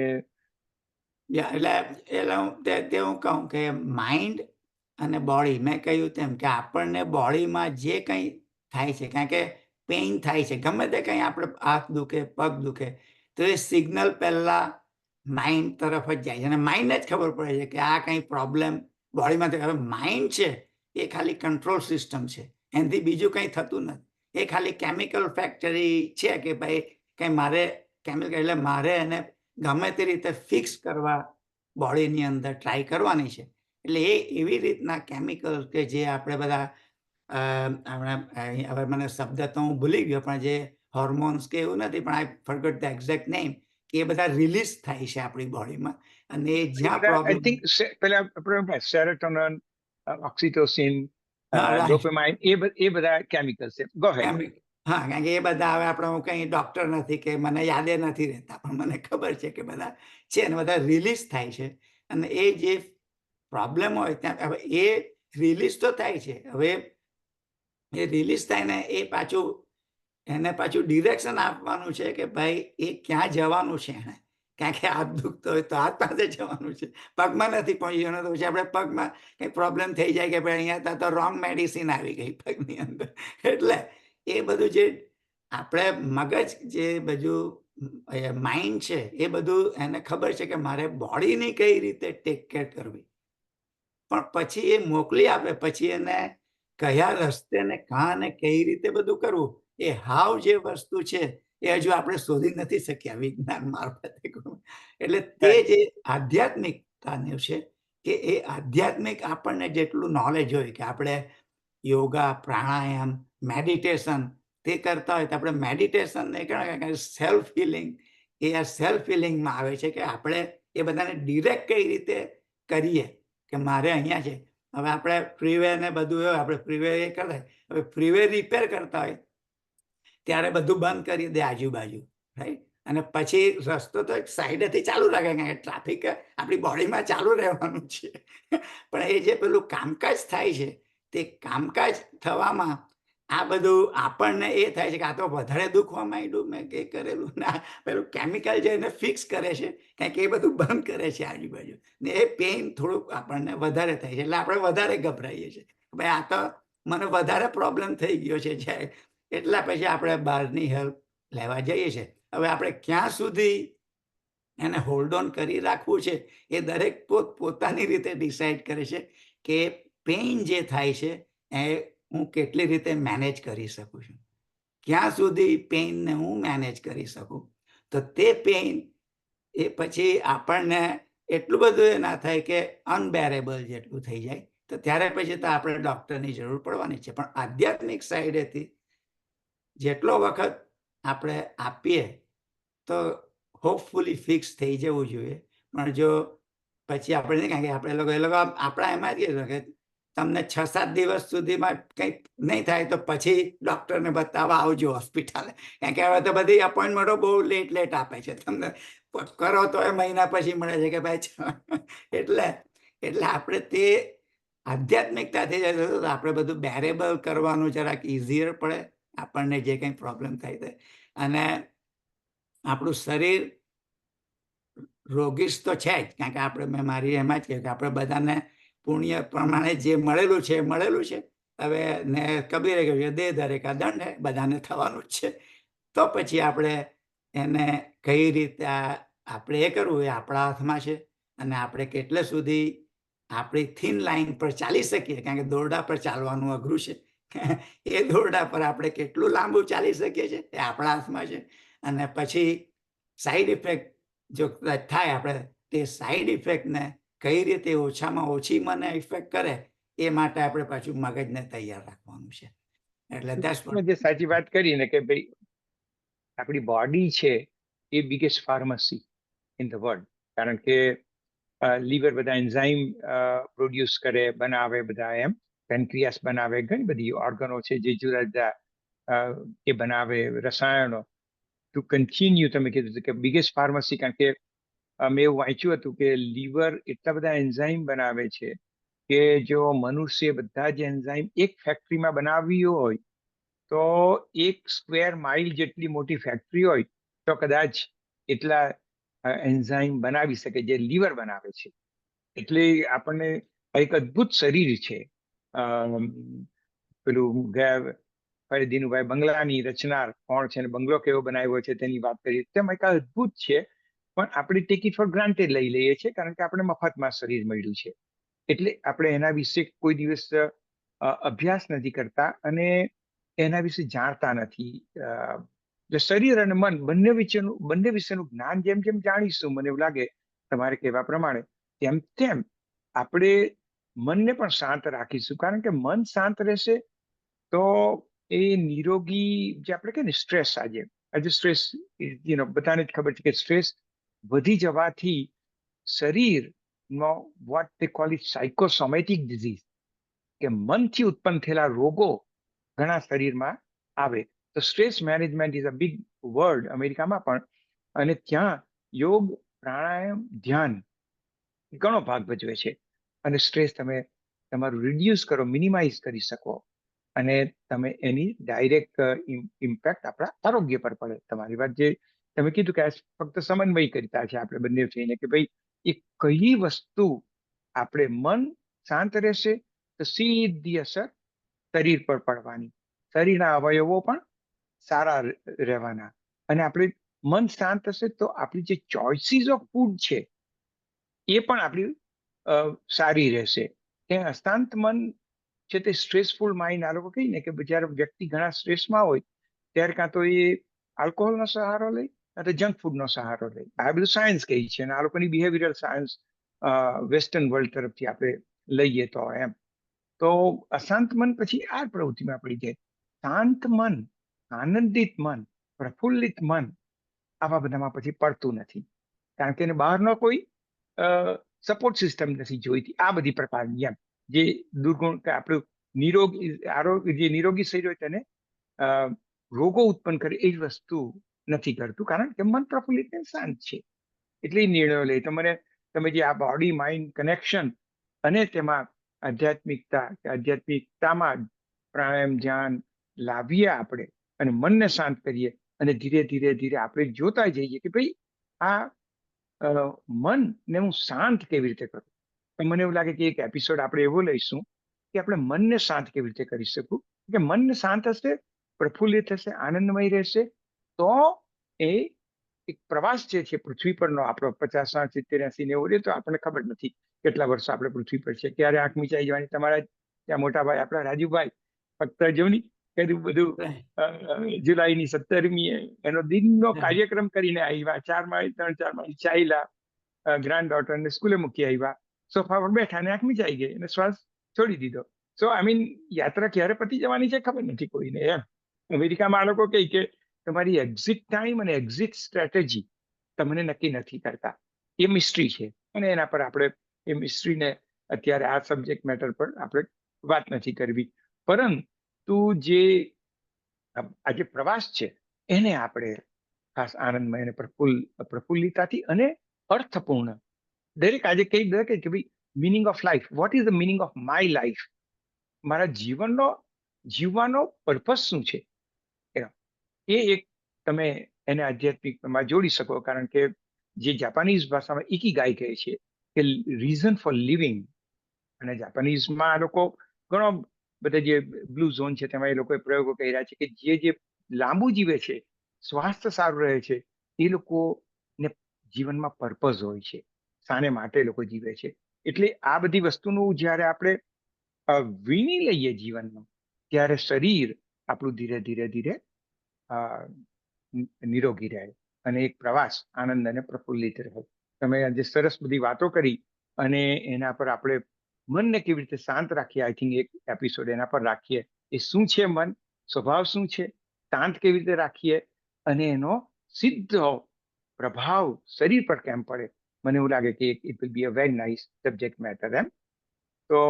એટલે હું કહું કે માઇન્ડ અને બોડી, મેં કહ્યું તેમ કે આપણને બોડીમાં જે કંઈ થાય છે, કારણ કે પેઇન થાય છે, ગમે તે કંઈ આપણે હાથ દુખે, પગ દુખે, તો એ સિગ્નલ પહેલા માઇન્ડ તરફ જ જાય છે અને માઇન્ડને જ ખબર પડે છે કે આ કંઈ પ્રોબ્લેમ બોડીમાં થાય. હવે માઇન્ડ છે એ ખાલી કંટ્રોલ સિસ્ટમ છે, એનાથી બીજું કંઈ થતું નથી. એ ખાલી કેમિકલ ફેક્ટરી છે કે ભાઈ કંઈ મારે કેમિકલ, એટલે મારે એને ગમે તે રીતે ફિક્સ કરવા બોડીની અંદર ટ્રાય કરવાની છે. એટલે એ એવી રીતના કેમિકલ કે જે આપણે બધા હવે મને શબ્દ તો હું ભૂલી ગયો, પણ જે હોર્મોન્સ કે એવું નથી, પણ I forgot the exact name, કે એ બધા રિલીઝ થાય છે આપણી બોડીમાં. અને એ જ્યાં પ્રોબ્લેમ, આઈ થિંક પેલા સેરોટોનિન, ઓક્સિટોસિન, ડોપામાઇન, એ બધા કેમિકલ્સ છે. ગો હેડ. હા, કારણ કે એ બધા હવે આપણે, હું કંઈ ડોક્ટર નથી કે મને યાદે નથી રહેતા, પણ મને ખબર છે કે બધા છે અને બધા રિલીઝ થાય છે. અને એ જે પ્રોબ્લેમ હોય ત્યાં હવે એ રિલીઝ તો થાય છે. હવે એ રિલીઝ થાય ને એ પાછું એને પાછું ડિરેક્શન આપવાનું છે કે ભાઈ એ ક્યાં જવાનું છે એને. કારણ કે હાથ દુખતો હોય તો હાથ પાસે જવાનું છે, પગમાં નથી પહોંચ્યું તો પછી આપણે પગમાં કંઈ પ્રોબ્લેમ થઈ જાય કે ભાઈ અહીંયા તો રોંગ મેડિસિન આવી ગઈ પગની અંદર. એટલે એ બધું જે આપણે મગજ, જે બધું માઇન્ડ છે, એ બધું એને ખબર છે કે મારે બોડીની કઈ રીતે ટેક કેર કરવી, પણ પછી એ મોકલી આપે, પછી એને કયા રસ્તે ને કાં ને કઈ રીતે બધું કરવું, એ હાવ જે વસ્તુ છે એ હજુ આપણે શોધી નથી શક્યા વિજ્ઞાન મારફતે. એટલે તે જે આધ્યાત્મિકતાનું છે કે એ આધ્યાત્મિક આપણને જેટલું નોલેજ હોય કે આપણે યોગા, પ્રાણાયામ, મેડિટેશન તે કરતા હોય તો આપણે મેડિટેશન ને સેલ્ફ હિલિંગ, એ આ સેલ્ફ હિલિંગમાં આવે છે કે આપણે એ બધાને ડિરેક્ટ કઈ રીતે કરીએ કે મારે અહીંયા છે. હવે આપણે ફ્રીવે ને બધું હોય, આપણે ફ્રીવે એ કરતા, હવે ફ્રીવે રિપેર કરતા હોય ત્યારે બધું બંધ કરી દે આજુબાજુ, રાઈટ? અને પછી રસ્તો તો એક સાઈડેથી ચાલુ રાખે, કારણ કે ટ્રાફિક આપણી બોડીમાં ચાલુ રહેવાનું છે. પણ એ જે પેલું કામકાજ થાય છે, તે કામકાજ થવામાં આ બધું આપણને એ થાય છે કે આ તો વધારે દુખવા માંડ્યું, મેં કે કરેલું ના, પેલું કેમિકલ જઈને ફિક્સ કરે છે, કારણ કે એ બધું બંધ કરે છે આજુબાજુ, ને એ પેઇન થોડુંક આપણને વધારે થાય છે, એટલે આપણે વધારે ગભરાઈએ છીએ, ભાઈ આ તો મને વધારે પ્રોબ્લેમ થઈ ગયો છે જાય, એટલા પછી આપણે બહારની હેલ્પ લેવા જઈએ છીએ. હવે આપણે ક્યાં સુધી એને હોલ્ડ ઓન કરી રાખવું છે એ દરેક પોતાની રીતે ડિસાઈડ કરે છે કે પેઇન જે થાય છે એ હું કેટલી રીતે મેનેજ કરી શકું છું, ક્યાં સુધી પેઇનને હું મેનેજ કરી શકું. તો તે પેઇન એ પછી આપણને એટલું બધું એ ના થાય કે અનબેરેબલ જેટલું થઈ જાય, તો ત્યારે પછી તો આપણે ડૉક્ટરની જરૂર પડવાની છે. પણ આધ્યાત્મિક સાઈડેથી જેટલો વખત આપણે આપીએ તો હોપફુલી ફિક્સ થઈ જવું જોઈએ. પણ જો પછી આપણે, કારણ કે આપણે લોકો એ લોકો આપણા એમાં જ કે તમને 6-7 દિવસ સુધીમાં કંઈક નહીં થાય તો પછી ડૉક્ટરને બતાવવા આવજો હોસ્પિટલે, કારણ કે હવે તો બધી અપોઇન્ટમેન્ટો બહુ લેટ આપે છે, તમને કરો તો એ મહિના પછી મળે છે કે ભાઈ એટલે આપણે તે આધ્યાત્મિકતાથી જશે તો આપણે બધું બેરેબલ કરવાનું જરાક ઇઝીયર પડે આપણને, જે કંઈ પ્રોબ્લેમ થાય તે. અને આપણું શરીર રોગીશ તો છે જ, કારણ કે આપણે, મેં મારી એમાં જ કહ્યું કે આપણે બધાને પુણ્ય પ્રમાણે જે મળેલું છે મળેલું છે. હવે ને કબીરે કહ્યું છે દેહ ધરે કા દંડ હે, બધાને થવાનું જ છે. તો પછી આપણે એને કઈ રીતે આપણે એ કરવું એ આપણા હાથમાં છે, અને આપણે કેટલે સુધી આપણી થીન લાઈન પર ચાલી શકીએ, કારણ કે દોરડા પર ચાલવાનું અઘરું છે, એ દોરડા પર આપણે કેટલું લાંબુ ચાલી શકીએ છીએ એ આપણા હાથમાં છે. અને પછી સાઈડ ઇફેક્ટ જો થાય, આપણે તે સાઈડ ઇફેક્ટને કઈ રીતે ઓછામાં ઓછી મને ઇફેક્ટ કરે એ માટે આપણે પાછું મગજને તૈયાર રાખવાનું છે. એટલે તમે જે સાચી વાત કરી ને કે ભાઈ આપણી બોડી છે એ biggest pharmacy in the world, કારણ કે લીવર બધા એન્ઝાઇમ પ્રોડ્યુસ કરે, બનાવે બધા, એમ પેનક્રિયાસ બનાવે, ઘણી બધી ઓર્ગનો છે જે જુદા જુદા એ બનાવે રસાયણો. ટુ કન્ટિન્યુ તમે કીધું કે બિગેસ્ટ ફાર્મસી, કારણ કે મેં એવું વાંચ્યું હતું કે લીવર એટલા બધા એન્ઝાઇમ બનાવે છે કે જો મનુષ્ય બધા જ એન્ઝાઇમ એક ફેક્ટરીમાં બનાવવી હોય તો 1 સ્ક્વેર માઇલ જેટલી મોટી ફેક્ટરી હોય તો કદાચ એટલા એન્ઝાઇમ બનાવી શકે જે લીવર બનાવે છે. એટલે આપણને એક અદ્ભુત શરીર છે. પેલું ગયા દીનુભાઈ બંગલાની રચનાર કોણ છે અને બંગલો કેવો બનાવ્યો છે તેની વાત કરી, તેમ એક અદ્ભુત છે. પણ આપણે ટેક ઇટ ફોર ગ્રાન્ટેડ લઈ લઈએ છીએ, કારણ કે આપણે મફતમાં શરીર મળ્યું છે, એટલે આપણે એના વિશે કોઈ દિવસ અભ્યાસ નથી કરતા અને એના વિશે જાણતા નથી. શરીર અને મન બંને વિશેનું જ્ઞાન જેમ જેમ જાણીશું, મને એવું લાગે તમારે કહેવા પ્રમાણે, તેમ તેમ આપણે મનને પણ શાંત રાખીશું, કારણ કે મન શાંત રહેશે તો એ નિરોગી, જે આપણે કહીએ ને સ્ટ્રેસ, આજે સ્ટ્રેસ બધાને જ ખબર છે કે સ્ટ્રેસ વધી જવાથી શરીરનો what they call it psychosomatic disease, કે મનથી ઉત્પન્ન થયેલા રોગો ઘણા શરીરમાં આવે. તો stress management is a big word અમેરિકામાં પણ, અને ત્યાં યોગ, પ્રાણાયામ, ધ્યાન ઘણો ભાગ ભજવે છે. અને સ્ટ્રેસ તમે તમારું રિડ્યુસ કરો, મિનિમાઇઝ કરી શકો, અને તમે એની ડાયરેક્ટ ઇમ્પેક્ટ આપણા આરોગ્ય પર પડે. તમારી વાત જે તમે કીધું કે આ ફક્ત સમન્વય કરતા છે આપણે બંને થઈને, કે ભાઈ એ કઈ વસ્તુ આપણે મન શાંત રહેશે તો સીધી અસર શરીર પર પડવાની, શરીરના અવયવો પણ સારા રહેવાના, અને આપણે મન શાંત હશે તો આપણી જે ચોઇસીસ ઓફ ફૂડ છે એ પણ આપણી સારી રહેશે. કે અશાંત મન છે તે સ્ટ્રેસફુલ માઇન્ડ, આ લોકો કહીને કે જ્યારે વ્યક્તિ ઘણા સ્ટ્રેસમાં હોય ત્યારે કાં તો એ આલ્કોહોલનો સહારો લે, કાં તો જંક ફૂડનો સહારો લે. આ બધું સાયન્સ કહી છે, અને આ લોકોની બિહેવિયરલ સાયન્સ વેસ્ટર્ન વર્લ્ડ તરફથી આપણે લઈએ તો એમ. તો અશાંત મન પછી આ પ્રવૃત્તિમાં પડી જાય. શાંત મન, આનંદિત મન, પ્રફુલ્લિત મન આવા બધામાં પછી પડતું નથી, કારણ કે એને બહારનો કોઈ સપોર્ટ સિસ્ટમ નથી જોઈતી આ બધી પ્રકારની, એમ જે દુર્ગુણ કે આપણું નિરોગી જે નિરોગી શરીર હોય તેને રોગો ઉત્પન્ન કરે એ જ વસ્તુ નથી કરતું, કારણ કે મન પ્રફુલ્લિત અને શાંત છે. એટલે એ નિર્ણયો લે. તમે જે આ બોડી માઇન્ડ કનેક્શન અને તેમાં આધ્યાત્મિકતા કે આધ્યાત્મિકતામાં પ્રાણાયામ ધ્યાન લાવીએ આપણે અને મનને શાંત કરીએ, અને ધીરે ધીરે ધીરે આપણે જોતા જઈએ કે ભાઈ આ મનને હું શાંત કેવી રીતે કરું. તો મને એવું લાગે કે એક એપિસોડ આપણે એવો લઈશું કે આપણે મનને શાંત કેવી રીતે કરી શકું. કે મનને શાંત હશે, પ્રફુલ્લિત હશે, આનંદમય રહેશે, તો એ એક પ્રવાસ જે છે પૃથ્વી પરનો આપણો 50, 60, 70, 80, 90, તો આપણને ખબર નથી કેટલા વર્ષો આપણે પૃથ્વી પર છે, ક્યારે આંખ મીચાઈ જવાની. તમારા ત્યાં મોટા ભાઈ આપણા રાજુભાઈ ફક્ત જોની કર્યું બધું જુલાઈની 17મી એનો દિનનો કાર્યક્રમ કરીને આવ્યા, 4 માઇલ 3-4 માઇલ ચાલ્યા, ગ્રાન્ડ ડોટરને સ્કૂલે મૂકી આવ્યા, સોફા પર બેઠા ને આંખ મીચાઈ ગઈ અને શ્વાસ છોડી દીધો. સો આઈ મીન યાત્રા ક્યારે પતી જવાની છે ખબર નથી કોઈને. એમ અમેરિકામાં આ લોકો કહે કે તમારી એક્ઝિટ ટાઈમ અને એક્ઝિટ સ્ટ્રેટેજી તમને નક્કી નથી કરતા. એ મિસ્ટ્રી છે, અને એના પર આપણે એ મિસ્ટ્રીને અત્યારે આ સબ્જેક્ટ મેટર પર આપણે વાત નથી કરવી. પરંતુ જે આજે પ્રવાસ છે એને આપણે ખાસ આનંદમય અને પ્રફુલ્લિતાથી અને અર્થપૂર્ણ દરેક આજે કહી દે કે ભાઈ meaning of life, what is the meaning of my life, મારા જીવનનો જીવવાનો પર્પઝ શું છે, એ એક તમે એને આધ્યાત્મિકમાં જોડી શકો. કારણ કે જે જાપાનીઝ ભાષામાં ઇકીગાઈ કહે છે કે રીઝન ફોર લિવિંગ, અને જાપાનીઝમાં આ લોકો ઘણો બધા જે બ્લુ ઝોન છે તેમાં એ લોકોએ પ્રયોગો કર્યા છે કે જે લાંબુ જીવે છે, સ્વાસ્થ્ય સારું રહે છે, એ લોકોને જીવનમાં પર્પઝ હોય છે, શાને માટે એ લોકો જીવે છે. એટલે આ બધી વસ્તુનું જ્યારે આપણે વીણી લઈએ જીવનમાં, ત્યારે શરીર આપણું ધીરે ધીરે ધીરે નિરોગી રહે અને એક પ્રવાસ આનંદ અને પ્રફુલ્લિત રહે. તમે આજે સરસ બધી વાતો કરી, અને એના પર આપણે મનને કેવી રીતે શાંત રાખીએ, આઈ થિંક એક એપિસોડ એના પર રાખીએ. એ શું છે મન, સ્વભાવ શું છે, શાંત કેવી રીતે રાખીએ, અને એનો સીધો પ્રભાવ શરીર પર કેમ પડે. મને એવું લાગે કે it will be a very nice subject matter. એમ તો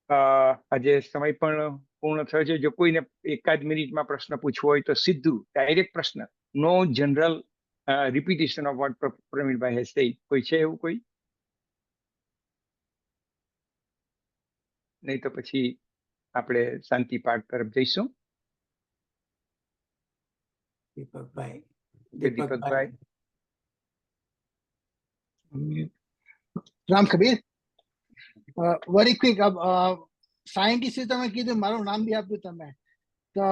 આજે સમય પણ પૂર્ણ થયો છે. જો કોઈને 1 મિનિટમાં પ્રશ્ન પૂછવો હોય તો સીધું ડાયરેક્ટ પ્રશ્ન, no general repetition of what Pravinbhai has said. કોઈ છે એવું કોઈ? નહીં તો પછી આપણે શાંતિ પાઠ તરફ જઈશું. Deepakbhai. Ram Kabir, very quick. Scientist તમે કીધું, મારું નામ બી આપ્યું તમે. તો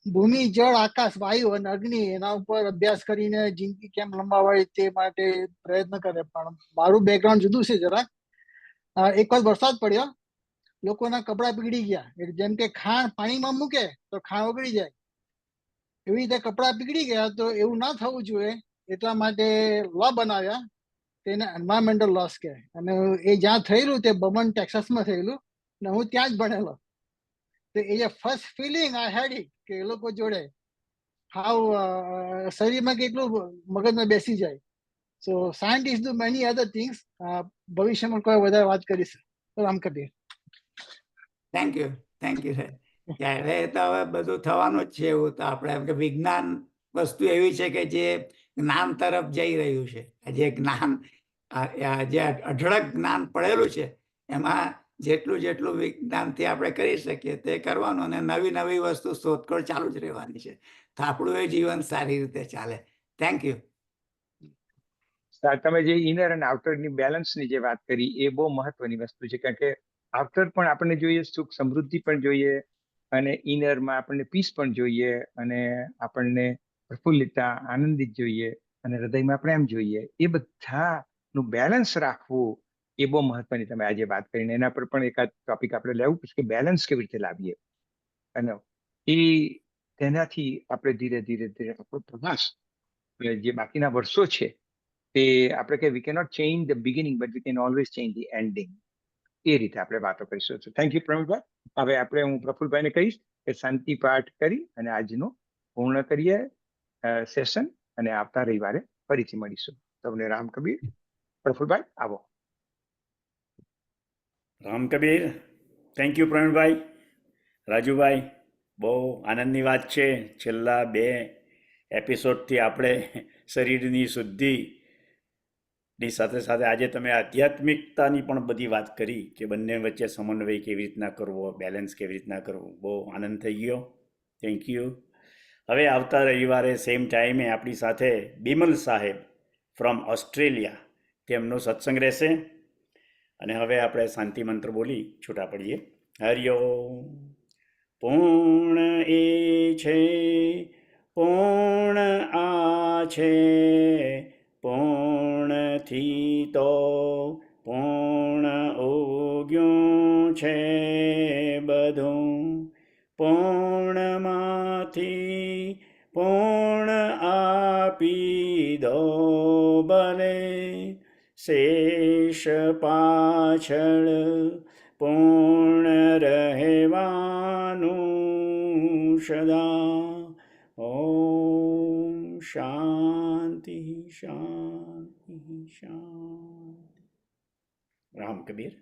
ભૂમિ, જળ, આકાશ, વાયુ અને અગ્નિ, એના ઉપર અભ્યાસ કરીને જિંદગી કેમ લંબાવાય તે માટે પ્રયત્ન કરે. પણ મારું બેકગ્રાઉન્ડ જુદું છે જરાક. એક વાર વરસાદ પડ્યો, લોકોના કપડા પીગળી ગયા. જેમ કે ખાણ પાણીમાં મૂકે તો ખાણ ઓગળી જાય, એવી રીતે કપડા પીગળી ગયા. તો એવું ના થવું જોઈએ, એટલા માટે લો બનાવ્યા, તેને એન્વાયરમેન્ટલ લોસ કહે. અને એ જ્યાં થયેલું તે બમન ટેક્સાસમાં થયેલું, ને હું ત્યાં જ ભણેલો. તો એ જે first feeling I had it કે એ લોકો જોડે હાવ શરીરમાં કેટલું મગજમાં બેસી જાય. So scientist do many other things. ભવિષ્યમાં કોઈ વધારે વાત કરીશ. Ram Kabir. Thank you sir. ત્યારે તો હવે બધું થવાનું જ છે એવું. તો આપણે વિજ્ઞાન વસ્તુ એવી છે કે જે જ્ઞાન તરફ જઈ રહ્યું છે. જે જ્ઞાન, જે અઢળક જ્ઞાન પડેલું છે, એમાં જેટલું વિજ્ઞાનથી આપણે કરી શકીએ તે કરવાનું, અને નવી નવી વસ્તુ શોધખોળ ચાલુ જ રહેવાની છે. તો આપણું એ જીવન સારી રીતે ચાલે. Thank you. તમે જે ઇનર અને આઉટરની બેલેન્સની જે વાત કરી, એ બહુ મહત્વની વસ્તુ છે. કારણ કે આઉટર પણ આપણને જોઈએ, સુખ સમૃદ્ધિ પણ જોઈએ, અને ઇનરમાં આપણને પીસ પણ જોઈએ, અને આપણને પ્રફુલ્લિતતા આનંદિત જોઈએ, અને હૃદયમાં પ્રેમ જોઈએ. એ બધાનું બેલેન્સ રાખવું એ બહુ મહત્વની તમે આજે વાત કરીને. એના પર પણ એકાદ ટોપિક આપણે લેવું કે બેલેન્સ કેવી રીતે લાવીએ, અને એ તેનાથી આપણે ધીરે ધીરે ધીરે આપણો પ્રવાસ, જે બાકીના વર્ષો છે, તે આપણે કે we cannot change the beginning but we can always change the ending. એ રીતે આપણે વાતો કરીશું. Thank you Pravinbhai. હવે હું પ્રફુલભાઈને કહીશ કે શાંતિ પાઠ કરી અને આજનું પૂર્ણ કરીએ સેશન, અને આવતા રવિવારે ફરીથી મળીશું. તમને રામ કબીર. પ્રફુલભાઈ આવો. રામ કબીર. થેન્ક યુ પ્રવીણભાઈ, રાજુભાઈ, બહુ આનંદની વાત છે. છેલ્લા 2 એપિસોડથી આપણે શરીરની શુદ્ધિની સાથે સાથે આજે તમે આધ્યાત્મિકતાની પણ બધી વાત કરી કે બંને વચ્ચે સમન્વય કેવી રીતના કરવો, બેલેન્સ કેવી રીતના કરવું. બહુ આનંદ થઈ ગયો. Thank you. હવે આવતા રવિવારે સેમ ટાઈમે આપણી સાથે બિમલ સાહેબ ફ્રોમ ઓસ્ટ્રેલિયા તેમનો સત્સંગ રહેશે. અને હવે આપણે શાંતિ મંત્ર બોલી છૂટા પડીએ. હરિઓમ. પૂર્ણ એ છે, પૂર્ણ આ છે, પૂર્ણથી તો પૂર્ણ ઉગ્યું છે બધું. પૂર્ણમાંથી પૂર્ણ આપી દો ભલે, શેષ પાછળ પૂર્ણ રહેવાનું સદા. ઓમ શાંતિ શાંતિ શાંતિ. રામ કબીર.